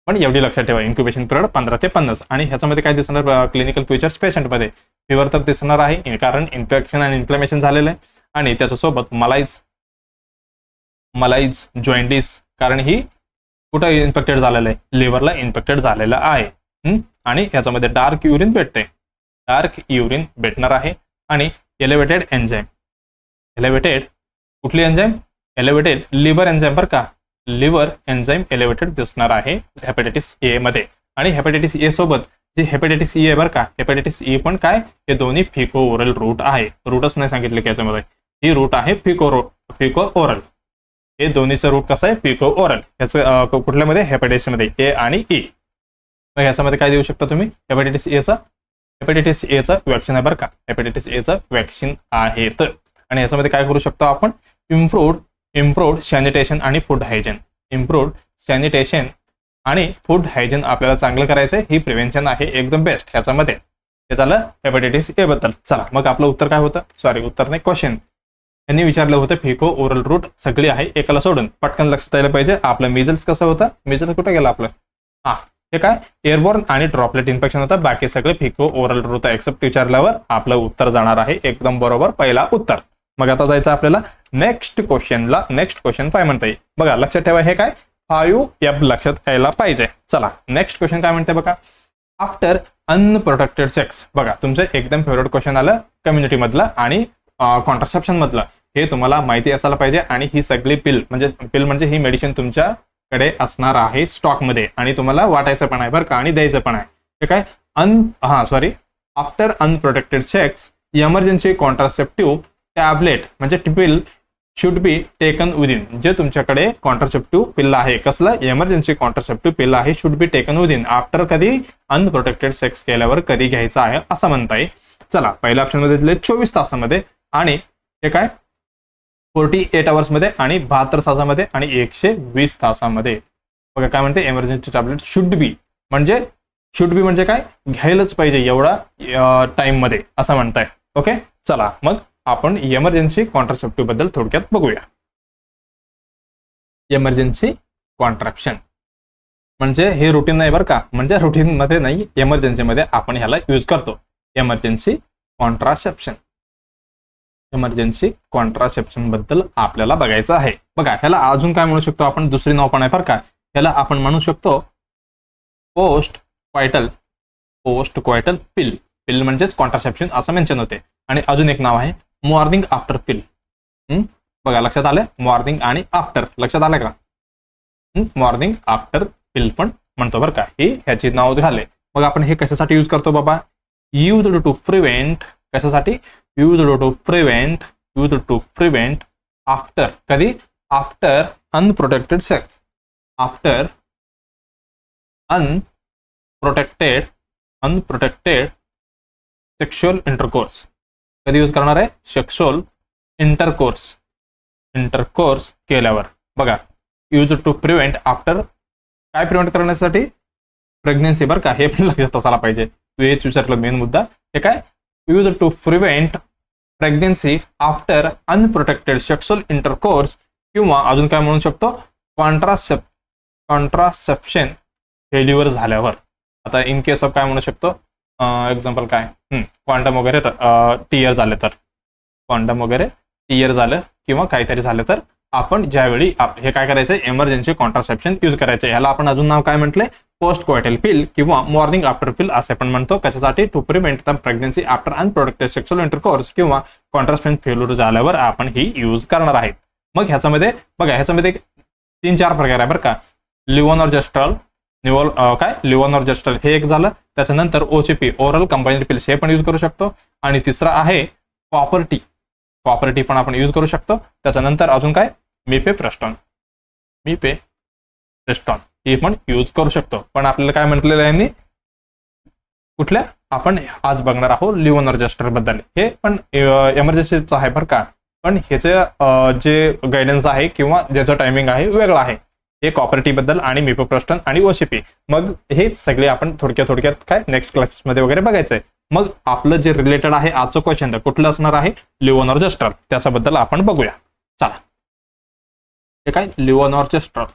पण एवढी लक्षात ठेवा इन्क्युबेशन पिरियड 15 ते 50. आणि ह्याच्यामध्ये काय दिसणार क्लिनिकल फीचर्स पेशंटमध्ये फिवर तर दिसणार आहे, कारण इन्फेक्शन आणि इन्फ्लेमेशन झालेलं आहे. आणि त्याच्यासोबत मलाइज जॉइंटिस, कारण ही कुठं इन्फेक्टेड झालेलं आहे लिव्हरला इन्फेक्टेड झालेलं आहे. आणि ह्याच्यामध्ये डार्क युरिन भेटणार आहे. आणि एलिव्हेटेड कुठली एन्झाईम एलिव्हेटेड लिव्हर एन्झाईम बरं का. लिव्हर एन्झाईम एलिव्हेटेड दिसणार आहे हेपॅटायटिस ए मध्ये. आणि हेपॅटायटिस ए सोबत जे हेपॅटायटिस ई आहे बरं का, हेपॅटायटिस ई पण काय हे दोन्ही फिको ओरल रूट आहे. रूटच नाही सांगितलं की याच्यामध्ये ही रूट आहे फिको ओरल. हे दोन्हीचं रूट कसं आहे फिको ओरल. ह्याचं कुठल्यामध्ये हेपॅटायटिस मध्ये ए आणि ई. तर ह्याच्यामध्ये काय देऊ शकता तुम्ही हेपॅटायटिस एचं वॅक्सिन आहे बरं का. हेपॅटायटिस एचं वॅक्सिन आहेत. आणि ह्याच्यामध्ये काय करू शकतो आपण इम्प्रूव्ड सॅनिटेशन आणि फूड हायजीन आपल्याला चांगलं करायचंय. ही प्रिव्हेन्शन आहे एकदम बेस्ट ह्याच्यामध्ये. हे झालं हेपॅटायटिस ए बद्दल. चला मग आपलं उत्तर काय होतं, सॉरी उत्तर नाही क्वेश्चन. यांनी विचारलं होतं फिको ओरल रूट सगळी आहे एकाला सोडून. पटकन लक्षात यायला पाहिजे. आपलं मिजल्स कसं होतं, मिजल्स कुठं गेलं आपलं हे काय एअरबॉर्न आणि ड्रॉपलेट इन्फेक्शन होतं. बाकी सगळे फिको ओरल रूट एक्सेप्ट विचारल्यावर आपलं उत्तर जाणार आहे एकदम बरोबर पहिला उत्तर. मग आता जायचं आपल्याला नेक्स्ट क्वेश्चनला. नेक्स्ट क्वेश्चन काय म्हणता येईल बघा, लक्षात ठेवा. हे काय 5F लक्षात यायला पाहिजे. चला नेक्स्ट क्वेश्चन काय म्हणते बघा. After unprotected sex. बघा तुमचं एकदम फेवरेट क्वेश्चन आलं कम्युनिटी मधलं आणि कॉन्ट्रासेप्शन मधलं. हे तुम्हाला माहिती असायला पाहिजे. आणि ही सगळी पिल म्हणजे ही मेडिसिन तुमच्याकडे असणार आहे स्टॉक मध्ये. आणि तुम्हाला वाटायचं पण आहे बरं का, आणि द्यायचं पण आहे. हे काय after unprotected sex emergency contraceptive tablet म्हणजे पिल शुड बी टेकन विदिन. जे तुमच्याकडे कॉन्ट्रासेप्टिव्ह पिल आहे, कसलं इमर्जन्सी कॉन्ट्रासेप्टिव्ह पिल आहे, should be taken within after कधी अनप्रोटेक्टेड सेक्स केल्यावर कधी घ्यायचं आहे असं म्हणताय. चला पहिल्या ऑप्शन मध्ये दिले 24 तासामध्ये. आणि हे काय 48 आवर्स मध्ये आणि 72 तासामध्ये आणि 120 तासामध्ये. बघा काय म्हणते इमर्जन्सी टॅबलेट शुड बी म्हणजे काय घ्यायलाच पाहिजे एवढा टाइम मध्ये असं म्हणताय. ओके. चला मग आपण इमर्जन्सी कॉन्ट्रासेप्टिव्ह बद्दल थोडक्यात बघूया. इमर्जन्सी कॉन्ट्राप्शन म्हणजे हे रुटीन नाही बरं का, म्हणजे रुटीन मध्ये नाही, इमर्जन्सी मध्ये आपण ह्याला यूज करतो. इमर्जन्सी कॉन्ट्रासेप्शन बद्दल आपल्याला बघायचं आहे. बघा ह्याला अजून काय म्हणू शकतो आपण, दुसरी नाव पण आहे बरं का. ह्याला आपण म्हणू शकतो पोस्ट क्वायटल पिल म्हणजेच कॉन्ट्रासेप्शन असं मेन्शन होते. आणि अजून एक नाव आहे मॉर्निंग आफ्टर पिल. बघा लक्षात आलं, मॉर्निंग आणि आफ्टर लक्षात आलं का. मॉर्निंग आफ्टर पिल पण म्हणतो बरं का, हे ह्याची नाव झाले. मग आपण हे कशासाठी यूज करतो बाबा, यूज्ड टू प्रिव्हेंट. कशासाठी यूज्ड टू प्रिव्हेंट आफ्टर कधी after unprotected sex. After unprotected sexual intercourse. कधी यूज करणार आहे, सेक्शुअल इंटरकोर्स केल्यावर. बघा यूज टू प्रिव्हेंट आफ्टर काय प्रिव्हेंट करण्यासाठी, प्रेग्नेन्सी बरं का, हे पण लक्षात असायला पाहिजे. हेच विचारलं मेन मुद्दा. हे काय use to prevent pregnancy after unprotected sexual intercourse. किंवा अजून काय म्हणू शकतो कॉन्ट्रासेप्शन फेल्युअर झाल्यावर. आता इन केस ऑफ काय म्हणू शकतो, एक्झाम्पल काय क्वांटम वगैरे टीयर झाले तर कॉन्डम वगैरे टीयर झालं किंवा काहीतरी झालं तर आपण ज्यावेळी हे काय करायचं, इमर्जन्सी कॉन्ट्रासेप्शन यूज करायचं. ह्याला आपण अजून नाव काय म्हटलंय, पोस्ट कोएटल पिल किंवा मॉर्निंग आफ्टर पिल असे पण म्हणतो. कशासाठी, to prevent the pregnancy after unprotected sexual intercourse किंवा कॉन्ट्रासेप्शन फेल्युअर झाल्यावर आपण ही यूज करणार आहेत. मग ह्याच्यामध्ये बघा, ह्याच्यामध्ये 3-4 प्रकार आहे बरं का. लिव्होनॉर्जेस्ट्रॉल, लिव्होनॉर्जेस्ट्रॉल हे एक झालं. त्याच्यानंतर OCP, ओरल कंबाईन्ड पिल्स, हे पण यूज करू शकतो. आणि तिसरा आहे कॉपर टी पण आपण यूज करू शकतो. त्याच्यानंतर अजून काय, मिपेप्रेस्टॉन हे पण यूज करू शकतो. पण आपल्याला काय म्हटलेलं आहे यांनी, कुठल्या, आपण आज बघणार आहोत लिव्होनॉर्जेस्ट्रॉल बद्दल. हे पण इमर्जन्सीचं आहे बरं का, पण ह्याचे जे गायडन्स आहे किंवा ज्याचं टायमिंग आहे वेगळं आहे. हे कॉपर टी बद्दल आणि मिपेप्रेस्टॉन आणि OCP. मग हे सगळे आपण थोडक्यात काय नेक्स्ट क्लासेसमध्ये वगैरे बघायचंय. मग आपलं जे रिलेटेड आहे आजचं क्वेश्चन तर कुठलं असणार आहे, लिव्होनॉर्जेस्ट्रॉल, त्याच्याबद्दल आपण बघूया. चला, हे काय लिव्होनॉर्जेस्ट्रॉल,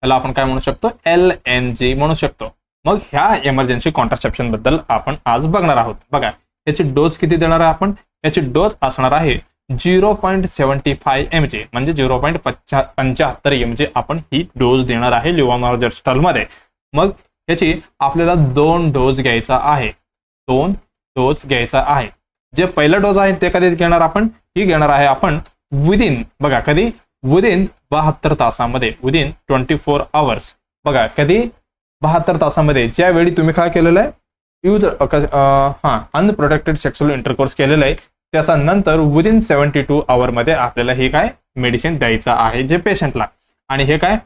याला आपण काय म्हणू शकतो, LNG म्हणू शकतो. मग ह्या इमर्जन्सी कॉन्ट्रासेप्शन बद्दल आपण आज बघणार आहोत. बघा, याची डोस किती देणार आहे आपण, याची डोस असणार आहे 0.75 mg म्हणजे 0.75 mg आपण ही डोस देणार आहे लिव्होनॉर्जेस्ट्रॉल मध्ये. मग याची आपल्याला 2 डोस घ्यायचा आहे, 2 डोस घ्यायचा आहे. जे पहिला डोस आहे ते कधी घेणार आपण, ही घेणार आहे आपण विदिन, बघा कधी, विदिन 72 तासामध्ये, विदिन 24 hours. बघा कधी, 72 तासामध्ये, ज्यावेळी तुम्ही काय केलेलं आहे, यूज अनप्रोटेक्टेड सेक्शुअल इंटरकोर्स केलेलं आहे, त्याचा नंतर विदिन 72 hours मध्ये आपल्याला हे काय मेडिसिन द्यायचं आहे जे पेशंटला. आणि हे काय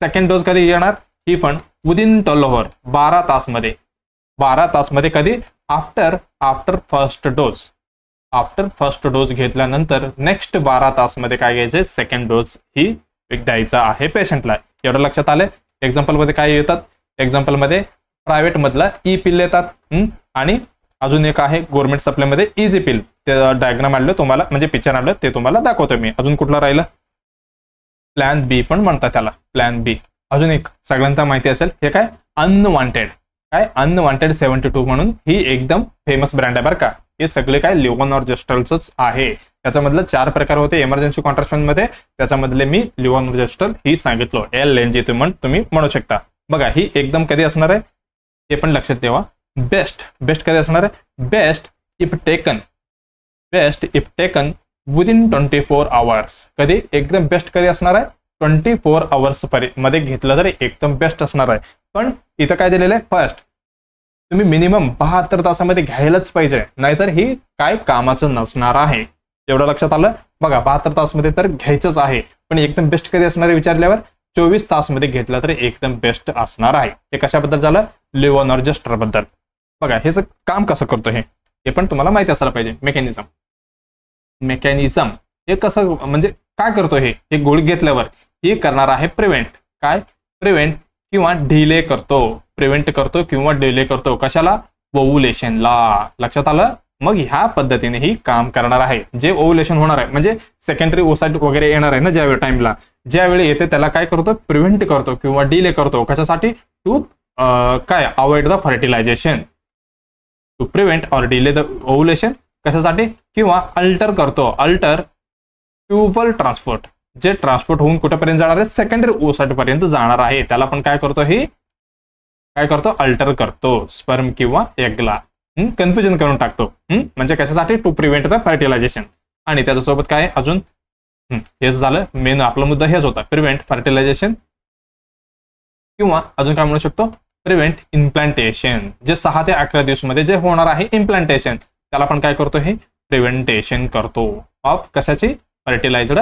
सेकंड डोस कधी येणार, ही पण विदिन 12 hours, 12 तासमध्ये, 12 तासमध्ये कधी, आफ्टर फर्स्ट डोस घेतल्यानंतर नेक्स्ट 12 तासमध्ये काय घ्यायचे, सेकंड डोस ही द्यायचा आहे पेशंटला. एवढं लक्षात आलं. एक्झाम्पल मध्ये काय येतात, एक्झाम्पल मध्ये प्रायव्हेट मधला ई पिल येतात आणि अजून एक आहे गव्हर्नमेंट सप्लायमध्ये इझी पिल. ते डायग्राम आणलं तुम्हाला, म्हणजे पिक्चर आणलं ते तुम्हाला दाखवतो मी. अजून कुठला राहिलं, प्लॅन बी पण म्हणतात त्याला, प्लॅन बी. अजून एक सगळ्यांना माहिती असेल, हे काय अनवॉन्टेड, काय अनवॉन्टेड 72 म्हणून ही एकदम फेमस ब्रँड आहे बरं का. हे सगळे काय लिव्होनॉर्जेस्ट्रॉलच आहे. त्याच्यामधलं 4 प्रकार होते इमर्जन्सी कॉन्ट्रासेप्शन मध्ये, त्याच्यामधले मी लिव्होनॉर्जेस्ट्रॉल ही सांगितलं, LNG तुम्ही म्हणू शकता. बघा ही एकदम कधी असणार आहे ते पण लक्षात ठेवा. बेस्ट कधी असणार आहे, best if taken within 24 hours. कधी एकदम बेस्ट कधी असणार आहे, 24 hours मध्ये घेतलं तरी एकदम बेस्ट असणार आहे. पण इथं काय दिलेलं आहे, फर्स्ट तुम्ही मिनिमम 72 तासामध्ये घ्यायलाच पाहिजे, नाहीतर ही काय कामाचं नसणार आहे. एवढं लक्षात आलं. बघा 72 तासमध्ये तर घ्यायचंच आहे, पण एकदम बेस्ट कधी असणार आहे विचारल्यावर 24 तासमध्ये घेतलं तरी एकदम बेस्ट असणार आहे. हे कशाबद्दल झालं, लिव्होनॉर्जेस्ट्रॉल बद्दल. बघा ह्याचं काम कसं करतो हे पण तुम्हाला माहिती असायला पाहिजे. मेकॅनिझम हे कसं, म्हणजे काय करतो, हे गोळी घेतल्यावर हे करणार आहे प्रिव्हेंट किंवा डिले करतो, किंवा डिले करतो कशाला, ओव्हुलेशनला. लक्षात आलं. मग ह्या पद्धतीने ही काम करणार आहे. जे ओव्हुलेशन होणार आहे म्हणजे सेकंडरी ओसाइट वगैरे येणार आहे ना ज्यावेळी टाइमला, ज्यावेळी येते त्याला काय करतो, प्रिव्हेंट करतो किंवा डिले करतो. कशासाठी, टू काय avoid the fertilisation, to prevent or delay the ovulation. कशासाठी, किंवा अल्टर करतो, ट्युबल ट्रान्सपोर्ट, जे ट्रान्सपोर्ट होऊन कुठेपर्यंत जाणार आहे, सेकंडरी ओसाइट पर्यंत जाणार आहे. त्याला पण काय करतो, हे काय करतो, अल्टर करतो स्पर्म किंवा एगला. कन्फ्युजन करून टाकतो. म्हणजे कशासाठी, टू प्रिव्हेंट द फर्टिलायझेशन. आणि त्याच्यासोबत काय अजून, हेच झालं मेन आपला मुद्दा, हेच होता प्रिव्हेंट फर्टिलायझेशन किंवा अजून काय म्हणू शकतो, प्रिव्हेंट इम्प्लांटेशन. जे 6 ते 11 दिवसामध्ये जे होणार आहे इम्प्लांटेशन, त्याला पण काय करतो, हे प्रिव्हेंटेशन करतो ऑफ कशाची, फर्टिलायझड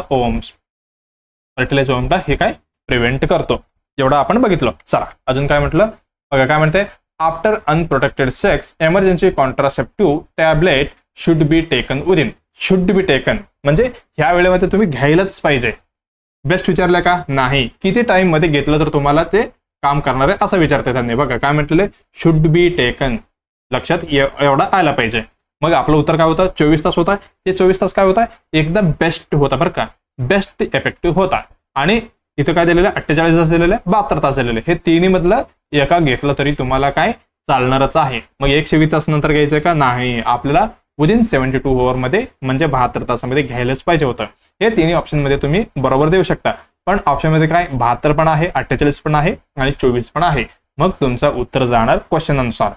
ओव्हम्सला हे काय प्रिव्हेंट करतो. एवढं आपण बघितलं. चला अजून काय म्हटलं बघा, काय म्हणते, after unprotected sex emergency contraceptive tablet should be taken म्हणजे ह्या वेळेमध्ये तुम्ही घ्यायलाच पाहिजे. बेस्ट विचारलं का, नाही. किती टाइम मध्ये घेतलं तर तुम्हाला ते काम करणार आहे असं विचारते त्यांनी. बघा काय म्हटलेलं, शुड बी टेकन, लक्षात एवढा आला पाहिजे. मग आपलं उत्तर काय होतं, 24 तास होता. हे 24 तास काय होता, एकदम बेस्ट होता बरं का, बेस्ट इफेक्टिव्ह होता. आणि इथं काय दिलेलं, 48 तास दिलेले, 72 तास दिलेले. हे तिन्ही मधलं एका घेतलं तरी तुम्हाला काय चालणारच आहे. मग 120 तास नंतर घ्यायचं का नाही, आपल्याला विदिन 72 आवर मध्ये म्हणजे 72 तासामध्ये घ्यायलाच पाहिजे होतं. हे तिन्ही ऑप्शन मध्ये तुम्ही बरोबर देऊ शकता. पण ऑप्शन मध्ये काय 72 पण आहे, 48 पण आहे आणि 24 पण आहे. मग तुमचं उत्तर जाणार क्वेश्चन अनुसार.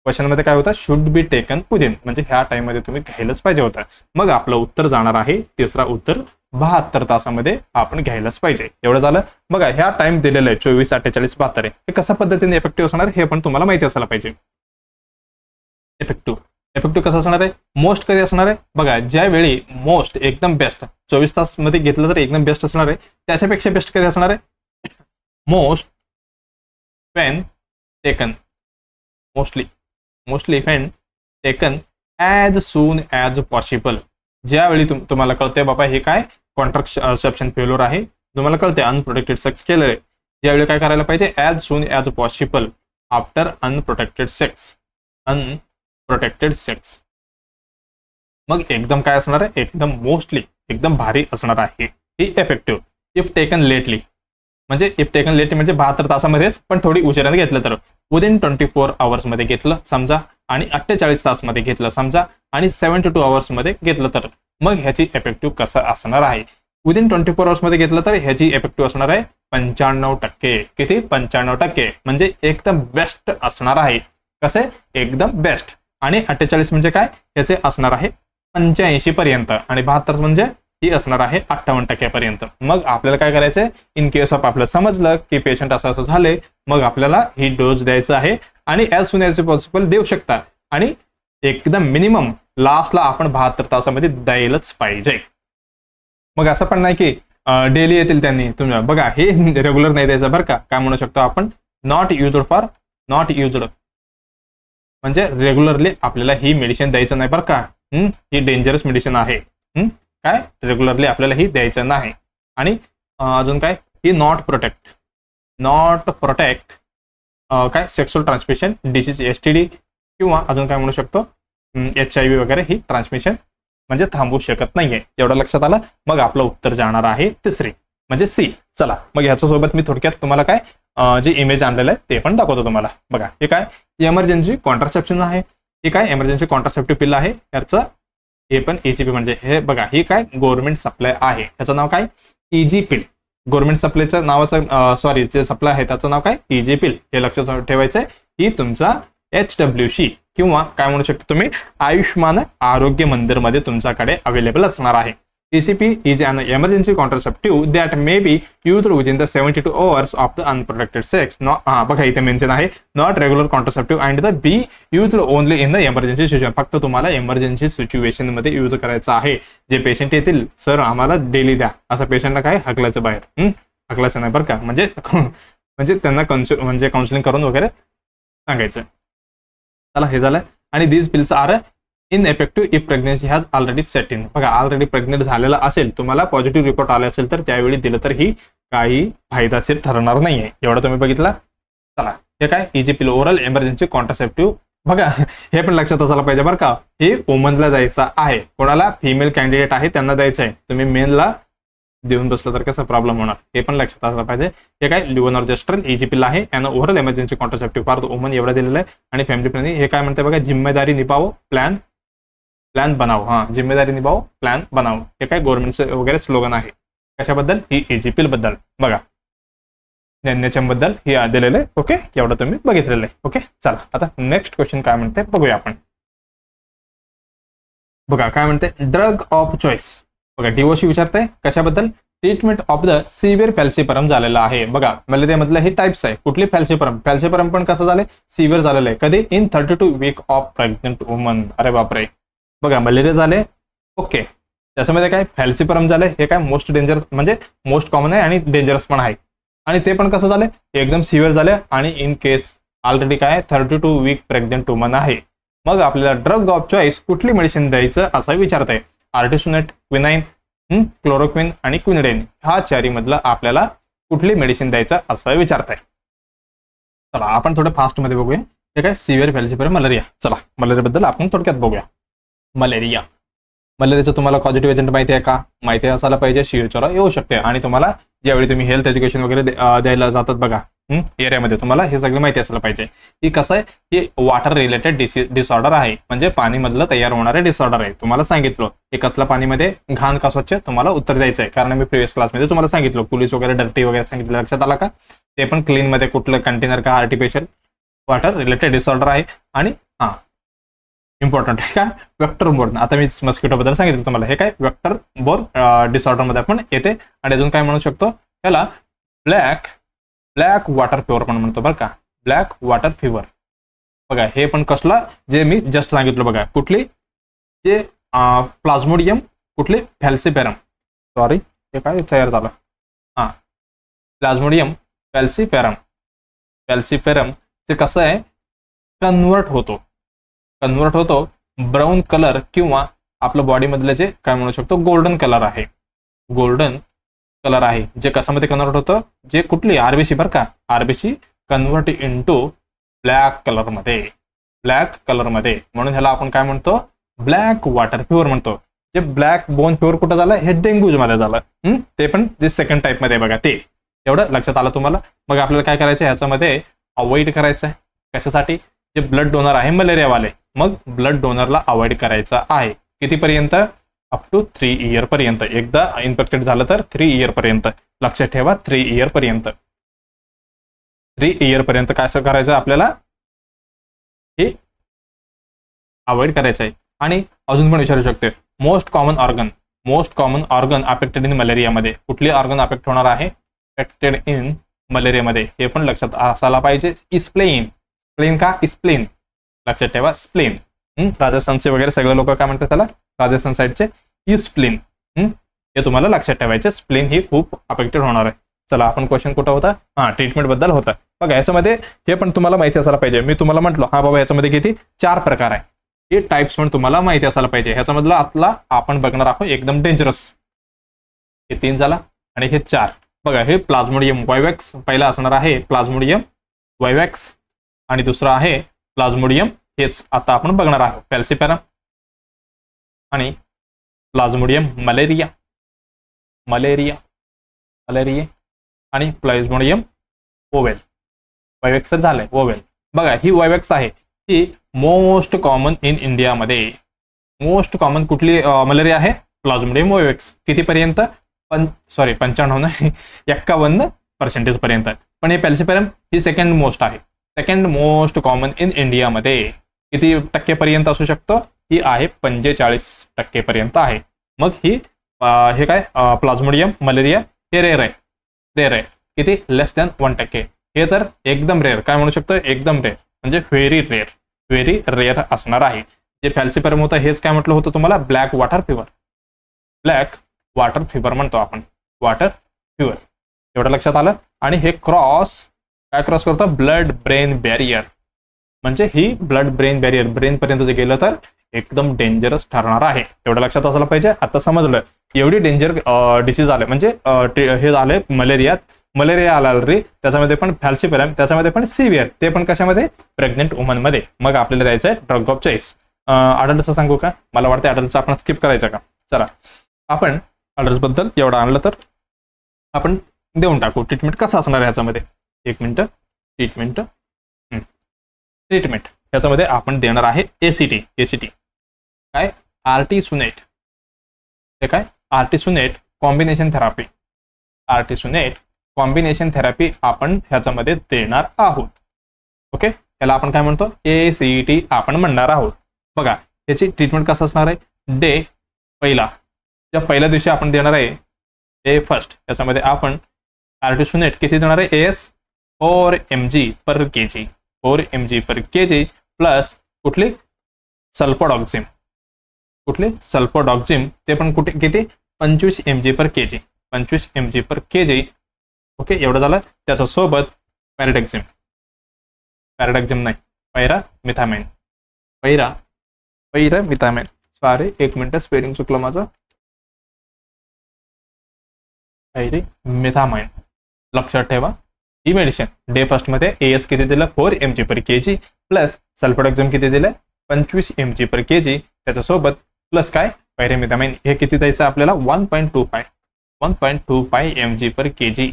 क्वेश्चन मध्ये काय होतं, शुड बी टेकन विदिन, म्हणजे ह्या टाइम मध्ये तुम्ही घ्यायलाच पाहिजे होतं. मग आपलं उत्तर जाणार आहे तिसरा उत्तर 72 तासामध्ये आपण घ्यायलाच पाहिजे. एवढं झालं. बघा ह्या टाइम दिलेलं आहे 24, 48, 72 हे कशा पद्धतीने इफेक्टिव्ह असणार हे पण तुम्हाला माहिती असायला पाहिजे. इफेक्टिव्ह कसं असणार आहे, मोस्ट कधी असणार आहे, बघा ज्यावेळी मोस्ट एकदम बेस्ट 24 तास मध्ये घेतलं तर एकदम बेस्ट असणार आहे. त्याच्यापेक्षा बेस्ट कधी असणार आहे, most when taken, mostly when taken as soon as possible. ज्यावेळी तुम्हाला कळते बाबा हे काय कॉन्ट्रसेप्शन फेल्युअर आहे, तुम्हाला कळते अनप्रोटेक्टेड सेक्स केलेलं आहे, ज्यावेळी काय करायला पाहिजे, as soon as possible after unprotected sex. मग एकदम काय असणार आहे, एकदम मोस्टली एकदम भारी असणार आहे ही इफेक्टिव्ह. इफ टेकन लेटली म्हणजे 72 तासामध्येच पण थोडी उशिराने घेतलं तर विदिन 24 आवर्स मध्ये घेतलं समजा, आणि 48 तास मध्ये घेतलं समजा, आणि 72 आवर्स मध्ये घेतलं तर मग ह्याची इफेक्टिव्ह कसं असणार आहे. विदिन 24 आवर्स मध्ये घेतलं तर ह्याची इफेक्टिव्ह असणार आहे 95%. किती, 95%, म्हणजे एकदम बेस्ट असणार आहे. कसे, एकदम बेस्ट. आणि 48 म्हणजे काय, याचे असणार आहे 85 पर्यंत, आणि 72 म्हणजे ही असणार आहे 58% पर्यंत. मग आपल्याला काय करायचंय, इन केस ऑफ आपल्याला समजलं की पेशंट असं झाले, मग आपल्याला ही डोस द्यायचं आहे आणि ॲज सून ॲज पॉसिबल देऊ शकता, आणि एकदम मिनिमम लास्टला आपण 72 तासामध्ये द्यायलाच पाहिजे. मग असं पण नाही की डेली येतील त्यांनी तुम्ही, बघा हे रेग्युलर नाही द्यायचं बरं का. काय म्हणू शकतो आपण, नॉट युज्ड म्हणजे रेग्युलरली आपल्याला ही मेडिसिन द्यायचं नाही बरं का. ही डेंजरस मेडिसिन आहे. काय, रेग्युलरली आपल्याला ही द्यायचं नाही. आणि अजून काय, ही नॉट प्रोटेक्ट काय सेक्शुअल ट्रान्समिशन डिसीज, STD, किंवा अजून काय म्हणू शकतो HIV वगैरे ही ट्रान्समिशन म्हणजे थांबवू शकत नाहीये. एवढं लक्षात आलं. मग आपलं उत्तर जाणार आहे तिसरी म्हणजे सी. चला मग ह्याच्यासोबत मी थोडक्यात तुम्हाला काय जे इमेज आणलेलं आहे ते पण दाखवतो तुम्हाला. बघा हे काय, इमर्जन्सी कॉन्ट्रासेप्शन आहे. हे काय, इमर्जन्सी कॉन्ट्रासेप्टिव्ह पिल आहे. याचं हे पण ECP म्हणजे हे बघा ही काय गव्हर्नमेंट सप्लाय आहे. ह्याचं नाव काय, EG पिल. गव्हर्नमेंट सप्लायचं नावाचं सॉरी जे सप्लाय आहे त्याचं नाव काय, EG पिल. हे लक्षात ठेवायचं आहे. ही तुमचा HWC किंवा काय म्हणू शकतो तुम्ही आयुष्मान आरोग्य मंदिरमध्ये तुमच्याकडे अवेलेबल असणार आहे. ECP is an emergency contraceptive that may be used within the 72 hours of the unprotected sex. बघा इथे मेन्शन आहे not regular contraceptive and the be used only in the emergency situation. फक्त तुम्हाला इमर्जन्सी सिच्युएशन मध्ये use करायचं आहे. जे patient येतील सर आम्हाला डेली द्या, असं पेशंटला काय हकलायचं बाहेर, हकलायचं नाही बरं का. म्हणजे त्यांना काउन्सिलिंग करून वगैरे सांगायचं. चला हे झालं. आणि these pills are ineffective if pregnancy has already set in. बघा ऑलरेडी प्रेग्नेंट झालेला असेल, तुम्हाला पॉझिटिव्ह रिपोर्ट आले असेल तर त्यावेळी दिलं तर ही काही फायदाशीर ठरणार नाहीये. एवढं तुम्ही बघितलं. चला हे काय, EG पिल ओरल इमर्जन्सी कॉन्ट्रासेप्टिव्ह. बघा हे पण लक्षात असायला पाहिजे बरं का. हे वुमनला द्यायचं आहे. कोणाला, फिमेल कॅन्डिडेट आहे त्यांना द्यायचं आहे. तुम्ही मेनला देऊन बसलं तर कसं प्रॉब्लेम होणार हे पण लक्षात असलं पाहिजे. हे काय, लिव्होनॉर्जेस्ट्रल EG पिल आहे. यानं overall emergency contraceptive for the woman एवढं दिलेलं आहे. आणि फॅमिली प्लॅनिंग हे काय म्हणते बघा, जिम्मेदारी निभावो प्लॅन बनाओ. जिम्मेदारी निभावो प्लॅन बनाओ. हे काय गव्हर्नमेंटचं वगैरे स्लोगन आहे. कशाबद्दल, ही EG पिल बद्दल. बघा NHM बद्दल हे दिलेलं आहे. ओके, एवढं तुम्ही बघितलेलं आहे. ओके चला आता नेक्स्ट क्वेश्चन काय म्हणते बघूया आपण. बघा काय म्हणते, ड्रग ऑफ चॉईस. बघा DOC विचारते कशाबद्दल, ट्रीटमेंट ऑफ द सिव्हिअर फॅल्सिपरम झालेलं आहे. बघा मलेरियामधलं हे टाइप्स आहे. कुठली, फॅल्सिपरम पण कसं झालंय, सिव्हिअर झालेलं आहे. कधी, in 32 week of pregnant woman. अरे बापरे. बघा मलेरिया झाले, ओके, त्याच्यामध्ये काय फॅल्सिपरम झाले. हे काय मोस्ट डेंजरस म्हणजे मोस्ट कॉमन आहे आणि डेंजरस पण आहे. आणि ते पण कसं झालं, एकदम सिव्हिअर झाले आणि इन केस ऑलरेडी काय 32 वीक प्रेग्नंट वुमन आहे. मग आपल्याला ड्रग ऑफ चॉईस कुठली मेडिसिन द्यायचं असं विचारत आहे. आर्टिसोनेट, क्विनाइन, क्लोरोक्विन आणि क्विनिडेन ह्या चारी मधलं आपल्याला कुठली मेडिसिन द्यायचं असं विचारत आहे. चला आपण थोडं फास्ट मध्ये बघूया. हे काय, सिव्हिअर फॅल्सिपरम मलेरिया. चला मलेरियाबद्दल आपण थोडक्यात बघूया. मलेरियाचं तुम्हाला पॉझिटिव्ह एजंट माहिती आहे का, माहिती असायला पाहिजे. CHO येऊ शकते. आणि तुम्हाला ज्यावेळी तुम्ही हेल्थ एज्युकेशन वगैरे द्यायला जातात बघा, एरियामध्ये तुम्हाला हे सगळं माहिती असलं पाहिजे. ही कसं आहे, ही वॉटर रिलेटेड डिसऑर्डर आहे, म्हणजे पाणीमधलं तयार होणारे डिसऑर्डर आहे. तुम्हाला सांगितलं हे कसलं पाणीमध्ये घाण का स्वच्छ तुम्हाला उत्तर द्यायचं आहे, कारण मी प्रिव्हियस क्लासमध्ये तुम्हाला सांगितलं पोलीस वगैरे डर्टी वगैरे सांगितलं, लक्षात आला का? ते पण क्लीन मध्ये कुठलं कंटेनर का आर्टिफिशियल वॉटर रिलेटेड डिसऑर्डर आहे. आणि इम्पॉर्टंट आहे का वेक्टर बोर्न. आता मी मस्किटो बद्दल सांगितलं तुम्हाला, हे काय वेक्टर बोर्न डिसऑर्डर मध्ये आपण येते. आणि अजून काय म्हणू शकतो त्याला, ब्लॅक वॉटर फिवर पण म्हणतो बरं का, ब्लॅक वॉटर फिवर. बघा हे पण कसला, जे मी जस्ट सांगितलं बघा, कुठली जे प्लाझ्मोडियम, कुठली फॅल्सिपेरम, सॉरी हे काय तयार झालं, प्लाझ्मोडियम फॅल्सिपेरम ते कसं आहे, कन्वर्ट होतो ब्राऊन कलर किंवा आपलं बॉडीमधले जे काय म्हणू शकतो गोल्डन कलर आहे, जे कशामध्ये कन्वर्ट होतं, जे कुठली आरबीसी बरं का, आरबीसी कन्वर्ट इनटू ब्लॅक कलरमध्ये, म्हणून ह्याला आपण काय म्हणतो, ब्लॅक वॉटर फिवर म्हणतो. जे ब्लॅक बोन फिवर कुठं झालं, हे डेंग्यू मध्ये झालं. ते पण जे सेकंड टाईप मध्ये बघा, ते एवढं लक्षात आलं तुम्हाला. मग आपल्याला काय करायचं, ह्याच्यामध्ये अवॉइड करायचं आहे. कशासाठी, जे ब्लड डोनर आहे मलेरियावाले, मग ब्लड डोनरला अवॉइड करायचं आहे. कितीपर्यंत, अप टू 3 इयर पर्यंत. एकदा इन्फेक्टेड झालं तर 3 इयर पर्यंत, लक्षात ठेवा 3 इयर पर्यंत. 3 इयर पर्यंत काय करायचं आपल्याला, हे अवॉइड करायचं आहे. आणि अजून पण विचारू शकते, most common organ affected in मलेरियामध्ये, कुठली ऑर्गन अफेक्ट होणार आहे अफेक्टेड इन मलेरियामध्ये, हे पण लक्षात असायला पाहिजे. स्प्लेन का, स्प्लेन लक्षात ठेवा, स्प्लेन. राजस्थानचे वगैरे सगळे लोक काय म्हणतात त्याला, राजस्थान साईडचे स्प्लेन. हे तुम्हाला लक्षात ठेवायचे, स्प्लेन ही खूप अफेक्टेड होणार आहे. चला आपण क्वेश्चन कुठं होता, ट्रीटमेंट बद्दल होता बघा. याच्यामध्ये हे पण तुम्हाला माहिती असायला पाहिजे. मी तुम्हाला म्हटलं बाबा याच्यामध्ये किती 4 प्रकार आहे, हे टाइप्स पण तुम्हाला माहिती असायला पाहिजे. ह्याच्यामधला आतला आपण बघणार आहोत एकदम डेंजरस, हे 3 झाला आणि हे 4 बघा. हे प्लाझ्मोडियम वायवॅक्स पहिला असणार आहे, प्लाझ्मोडियम वायवॅक्स, आणि दुसरा आहे प्लाझ्मोडियम, हेच आता आपण बघणार आहोत, फॅल्सिपेरम, आणि प्लाझ्मोडियम मलेरिया आणि प्लाझ्मोडियम ओवेल. वायवॅक्स झालंय ओवेल. बघा ही वायवॅक्स आहे, ही मोस्ट कॉमन इन इंडियामध्ये. मोस्ट कॉमन कुठली मलेरिया आहे, प्लाझ्मोडियम वायवॅक्स. कितीपर्यंत, 95 नाही 51% पर्यंत. पण हे फॅल्सिपेरम ही सेकंड मोस्ट आहे, सेकंड मोस्ट कॉमन इन इंडियामध्ये. किती टक्केपर्यंत असू शकतो, ही आहे 45% पर्यंत आहे. मग ही हे काय प्लाझ्मोडियम मलेरिया हे रेअर आहे. किती, लेस दॅन 1%. हे तर एकदम रेअर, काय म्हणू शकतो एकदम रेअर, म्हणजे व्हेरी रेअर असणार आहे. जे फॅल्सिपेरम होतं हेच काय म्हटलं होतं तुम्हाला, ब्लॅक वॉटर फिवर म्हणतो आपण, वॉटर फिवर. एवढं लक्षात आलं. आणि हे क्रॉस करतो ब्लड ब्रेन बॅरियर, म्हणजे ही ब्लड ब्रेन बॅरियर ब्रेन पर्यंत जे गेलं तर एकदम डेंजरस ठरणार आहे. एवढं लक्षात असायला पाहिजे. आता समजलं एवढी डेंजर डिसीज आले, म्हणजे हे झाले मलेरिया आला रे, त्याच्यामध्ये पण फॅल्सिपेरम, त्याच्यामध्ये पण सिव्हिअर, ते पण कशामध्ये, प्रेग्नेंट वुमन मध्ये. मग आपल्याला द्यायचं आहे ड्रग ऑफ चॉईस. अडल्टचं सांगू का, मला वाटतं अडल्टचं आपण स्किप करायचं का. चला आपण अडल्ट बद्दल एवढं आणलं तर आपण देऊन टाकू. ट्रीटमेंट कसं असणार आहे ह्याच्यामध्ये, 1 मिनिट. ट्रीटमेंट ह्याच्यामध्ये आपण देणार आहे एसीटी काय, आर्टिसुनेट. हे काय, आर्टिसुनेट कॉम्बिनेशन थेरपी आपण ह्याच्यामध्ये देणार आहोत. ओके, याला आपण काय म्हणतो, एसीटी आपण म्हणणार आहोत. बघा याची ट्रीटमेंट कसं असणार आहे, पहिल्या दिवशी आपण देणार आहे डे फर्स्ट. याच्यामध्ये आपण आर्टिसुनेट किती देणार आहे, 4 mg पर kg प्लस कुठली सल्फोडॉक्झिम, ते पण कुठे किती 25 mg पर kg. ओके, एवढं झालं. त्याच्यासोबत पॅराडॅक्झिम नाही, पैरामिथामाइन. सॉरी 1 मिनिट, स्पेलिंग चुकलं माझं. पैरामिथामाइन लक्षात ठेवा. ही मेडिसिन डे फर्स्ट मध्ये एएस किती दिलं, 4 mg पर kg प्लस सल्फोडॉक्झिम किती दिलं, 25 mg पर kg. त्याच्यासोबत प्लस काय, पैरामिथामाइन, हे किती द्यायचं आपल्याला, 1.25 mg पर kg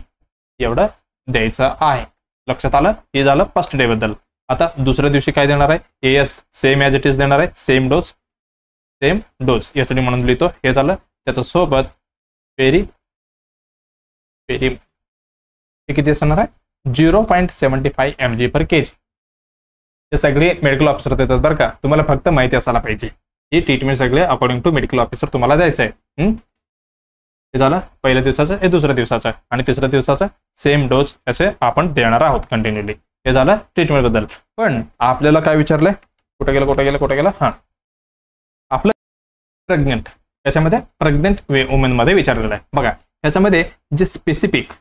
एवढं द्यायचं आहे. लक्षात आलं? हे झालं फर्स्ट डे बद्दल. आता दुसऱ्या दिवशी काय देणार आहे? As same as it is देणार आहे, सेम डोज यासाठी म्हणून लिहितो. हे झालं. त्याच्यासोबत पेरी हे किती असणार आहे? 0.75 mg/kg. हे सगळे मेडिकल ऑफिसर देतात बरं का. तुम्हाला फक्त माहिती असायला पाहिजे. ही ट्रीटमेंट सगळे अकॉर्डिंग टू मेडिकल ऑफिसर तुम्हाला द्यायचं आहे. हे झालं पहिल्या दिवसाचं, हे दुसऱ्या दिवसाचं आणि तिसऱ्या दिवसाचं सेम डोज असे आपण देणार आहोत कंटिन्युअली. हे झालं ट्रीटमेंट बद्दल. पण आपल्याला काय विचारलंय? कुठे गेलं? हां, आपलं प्रेग्नेंट याच्यामध्ये प्रेग्नेंट वुमेन मध्ये विचारलेलं आहे. बघा याच्यामध्ये जे स्पेसिफिक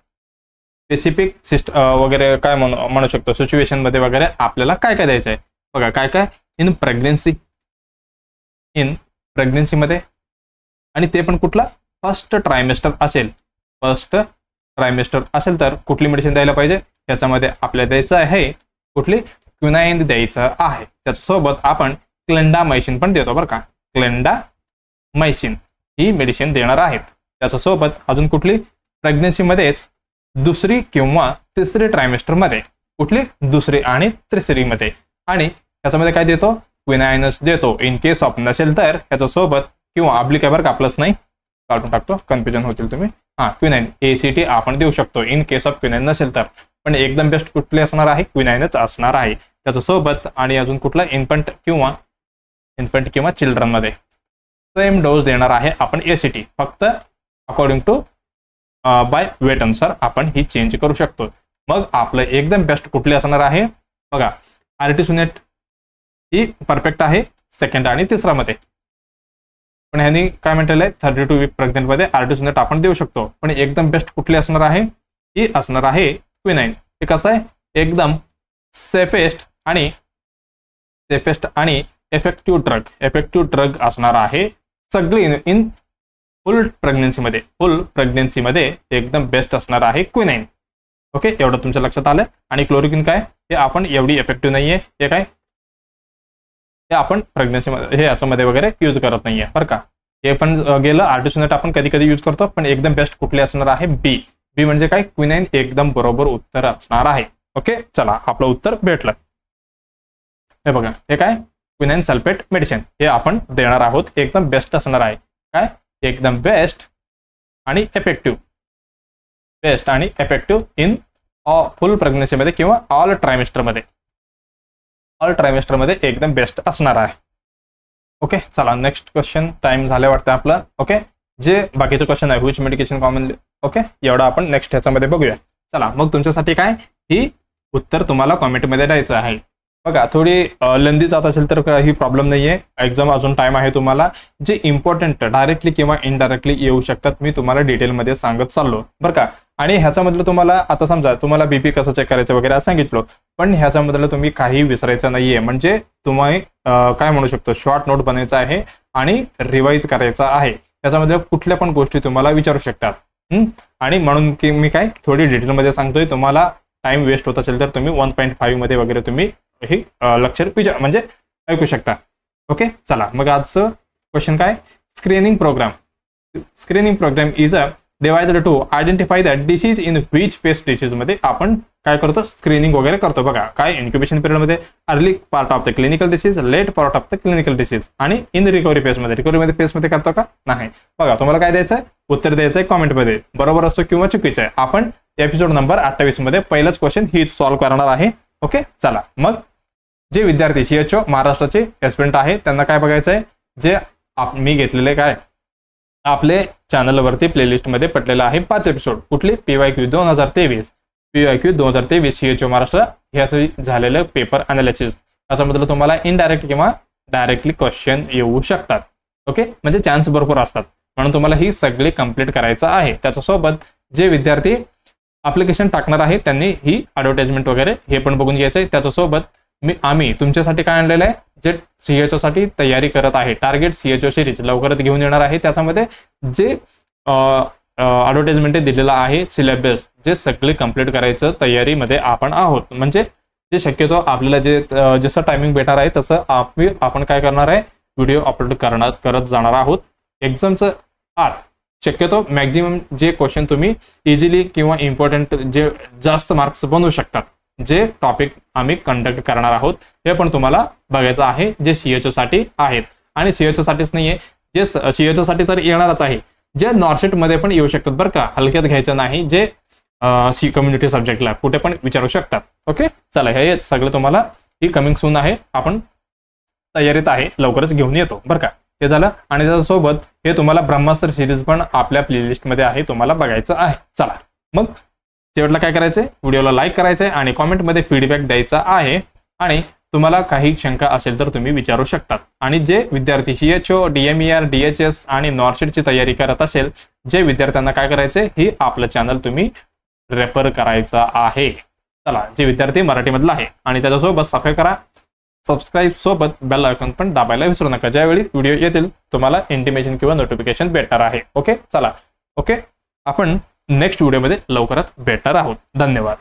वगैरे काय म्हणू शकतो सिच्युएशन मध्ये वगैरे आपल्याला काय काय द्यायचं आहे. बघा काय इन प्रेग्नेन्सी मध्ये, आणि ते पण कुठला? फर्स्ट ट्रायमेस्टर असेल तर कुठली मेडिसिन द्यायला पाहिजे? त्याच्यामध्ये आपल्याला द्यायचं आहे कुठली? क्विनाइन द्यायचं आहे. त्याच्यासोबत आपण क्लेंडामायसिन पण देतो बरं का. क्लेंडामायसिन ही मेडिसिन देणार आहेत. त्याच्यासोबत अजून कुठली? प्रेग्नेन्सीमध्येच दुसरी किंवा तिसरी ट्रायमेस्टरमध्ये, कुठली? दुसरी आणि तिसरी मध्ये. आणि त्याच्यामध्ये काय देतो? क्विनाइनच देतो. इन केस ऑफ नसेल तर त्याच्यासोबत किंवा आपली काय बरं का, प्लस नाही काढून टाकतो, कन्फ्युजन होतील तुम्ही. हां, क्विनाइन ACT आपण देऊ शकतो इन केस ऑफ क्विनाइन नसेल तर. पण एकदम बेस्ट कुठली असणार आहे? क्विनाइनच असणार आहे. त्याच्यासोबत आणि अजून कुठला? इन्फंट किंवा चिल्ड्रन मध्ये सेम डोस देणार आहे आपण ACT. फक्त अकॉर्डिंग टू बाय वेट अनुसार आपण ही चेंज करू शकतो. मग आपलं एकदम बेस्ट कुठली असणार आहे? बघा आर्टिसोनेट ही परफेक्ट आहे सेकंड आणि तिसरा मध्ये. पण ह्यांनी काय म्हटलेलं आहे? 32 वीक प्रेग्नेंट मध्ये आर्टिसोनेट आपण देऊ शकतो. पण एकदम बेस्ट कुठली असणार आहे? ही असणार आहे क्विनाइन. हे कसं आहे? एकदम सेफेस्ट आणि इफेक्टिव्ह ड्रग असणार आहे. सगळी इन फुल प्रेग्नेन्सीमध्ये एकदम बेस्ट असणार आहे क्विनाइन. ओके, एवढं तुमच्या लक्षात आलं. आणि क्लोरोक्विन काय? हे आपण एवढी इफेक्टिव्ह नाहीये. हे काय? हे आपण प्रेग्नेन्सीमध्ये हे याच्यामध्ये वगैरे यूज करत नाहीये बरं का. हे पण गेलं. आर्टिसोनेट आपण कधी कधी यूज करतो. पण एकदम बेस्ट कुठली असणार आहे? बी म्हणजे काय? क्विनाइन एकदम बरोबर उत्तर असणार आहे. ओके, चला आपलं उत्तर भेटलं. हे बघा, हे काय? क्विनाइन सल्फेट मेडिसिन हे आपण देणार आहोत. एकदम बेस्ट असणार आहे. काय? एकदम बेस्ट आणि इफेक्टिव्ह इन फुल प्रेग्नेन्सीमध्ये किंवा ऑल ट्रायमेस्टरमध्ये एकदम बेस्ट असणार आहे. ओके, चला नेक्स्ट क्वेश्चन. टाइम झाले वाटतं आपलं. ओके, जे बाकीचे क्वेश्चन आहे व्हिच मेडिकेशन कॉमनली. ओके, एवढं आपण नेक्स्ट ह्याच्यामध्ये बघूया. चला मग तुमच्यासाठी काय? ही उत्तर तुम्हाला कॉमेंटमध्ये द्यायचं आहे. बघा थोडी लेंदी जात असेल तर काही प्रॉब्लेम नाहीये. एक्झाम अजून टाइम आहे तुम्हाला. जे इम्पॉर्टंट डायरेक्टली किंवा इनडायरेक्टली येऊ शकतात मी तुम्हाला डिटेलमध्ये सांगत चाललो बरं का. आणि ह्याच्यामधलं तुम्हाला आता समजा तुम्हाला बीपी कसं चेक करायचं वगैरे सांगितलं, पण ह्याच्यामधलं तुम्ही काही विसरायचं नाहीये. म्हणजे तुम्ही काय म्हणू शकतो शॉर्ट नोट बनायचा आहे आणि रिवाइज करायचा आहे. त्याच्यामध्ये कुठल्या पण गोष्टी तुम्हाला विचारू शकतात. आणि म्हणून की मी काय थोडी डिटेलमध्ये सांगतोय. तुम्हाला टाइम वेस्ट होत असेल तर तुम्ही 1.5 मध्ये वगैरे तुम्ही हे लेक्चर म्हणजे ऐकू शकता. ओके, चला मग आजचं क्वेश्चन काय? Screening programme is a divided to identify the disease in which phase disease मध्ये आपण काय करतो? स्क्रीनिंग वगैरे करतो. बघा काय? इन्क्युबेशन पिरियड मध्ये early part of the clinical disease, late part of the clinical disease आणि इन रिकव्हरी फेज मध्ये करतो का? नाही. बघा तुम्हाला काय द्यायचं आहे? उत्तर द्यायचं आहे कॉमेंटमध्ये. बरोबर असो किंवा चुकीचं आहे. आपण एपिसोड नंबर 28 मध्ये पहिलाच क्वेश्चन हीच सॉल्व्ह करणार आहे. ओके, चला मग जे विद्यार्थी CHO महाराष्ट्राचे एस्पिरंट आहे त्यांना काय बघायचं आहे? जे मी घेतलेले काय आपले चॅनलवरती प्लेलिस्टमध्ये पडलेला आहे 5 एपिसोड. कुठले? PYQ 2023 CHO महाराष्ट्र ह्याचं झालेलं पेपर अनालिसिस. त्याच्याबद्दल तुम्हाला इनडायरेक्ट किंवा डायरेक्टली क्वेश्चन येऊ शकतात. ओके, म्हणजे चान्स भरपूर असतात. म्हणून तुम्हाला ही सगळी कंप्लीट करायचं आहे. त्याच्यासोबत जे विद्यार्थी ऍप्लिकेशन टाकणार आहे त्यांनी ही ॲडव्हर्टाइजमेंट वगैरे हे पण बघून घ्यायचं आहे. त्याच्यासोबत आम्ही तुमच्यासाठी काय आणलेलं आहे? जे CHO साठी तयारी करत आहे टार्गेट CHO सिरीज लवकरच घेऊन येणार आहे. त्याच्यामध्ये जे ॲडव्हर्टाइजमेंट दिलेला आहे सिलेबस जे सगळे कंप्लीट करायचं तयारीमध्ये आपण आहोत. म्हणजे जे शक्यतो आपल्याला जे जसं टायमिंग भेटणार आहे तसं आपण काय करणार आहे? व्हिडिओ अपलोड करत जाणार आहोत. एक्झामचं आत शक्यतो मॅक्झिमम जे क्वेश्चन तुम्ही इझिली किंवा इम्पॉर्टंट जे जास्त मार्क्स बनवू शकतात जे टॉपिक आम्ही कंडक्ट करणार आहोत हे पण तुम्हाला बघायचं आहे, जे CHO साठी आहेत. आणि CHO साठीच नाहीये, जे CHO साठी तर येणारच आहे, जे नॉर्शिट मध्ये पण येऊ शकतात बरं का, हलक्यात घ्यायचं नाही, जे कम्युनिटी सब्जेक्टला कुठे पण विचारू शकतात. ओके, चला हे सगळं तुम्हाला ही कमिंग सून आहे, आपण तयारीत आहे, लवकरच घेऊन येतो बरं का. हे झालं. आणि त्याच्यासोबत हे तुम्हाला ब्रह्मास्त्र सिरीज पण आपल्या प्लेलिस्ट मध्ये आहे, तुम्हाला बघायचं आहे. चला मग शेवटला काय करायचंय, व्हिडिओला लाईक करायचंय आणि कॉमेंटमध्ये फीडबॅक द्यायचा आहे. आणि तुम्हाला काही शंका असेल तर तुम्ही विचारू शकतात. आणि जे विद्यार्थी CHO, DMER, DHS आणि नॉर्शिटची तयारी करत असेल, जे विद्यार्थ्यांना काय करायचे, ही आपलं चॅनल तुम्ही रेफर करायचं आहे. चला, जे विद्यार्थी मराठीमधला आहे आणि त्याच्यासोबत सबस्क्राईब सोबत बेल आयकॉन पण दाबायला विसरू नका. ज्यावेळी व्हिडिओ येतील तुम्हाला इंटिमेशन किंवा नोटिफिकेशन भेटणार आहे. ओके, चला ओके, आपण नेक्स्ट व्हिडिओमध्ये लवकरात भेटणार आहोत. धन्यवाद.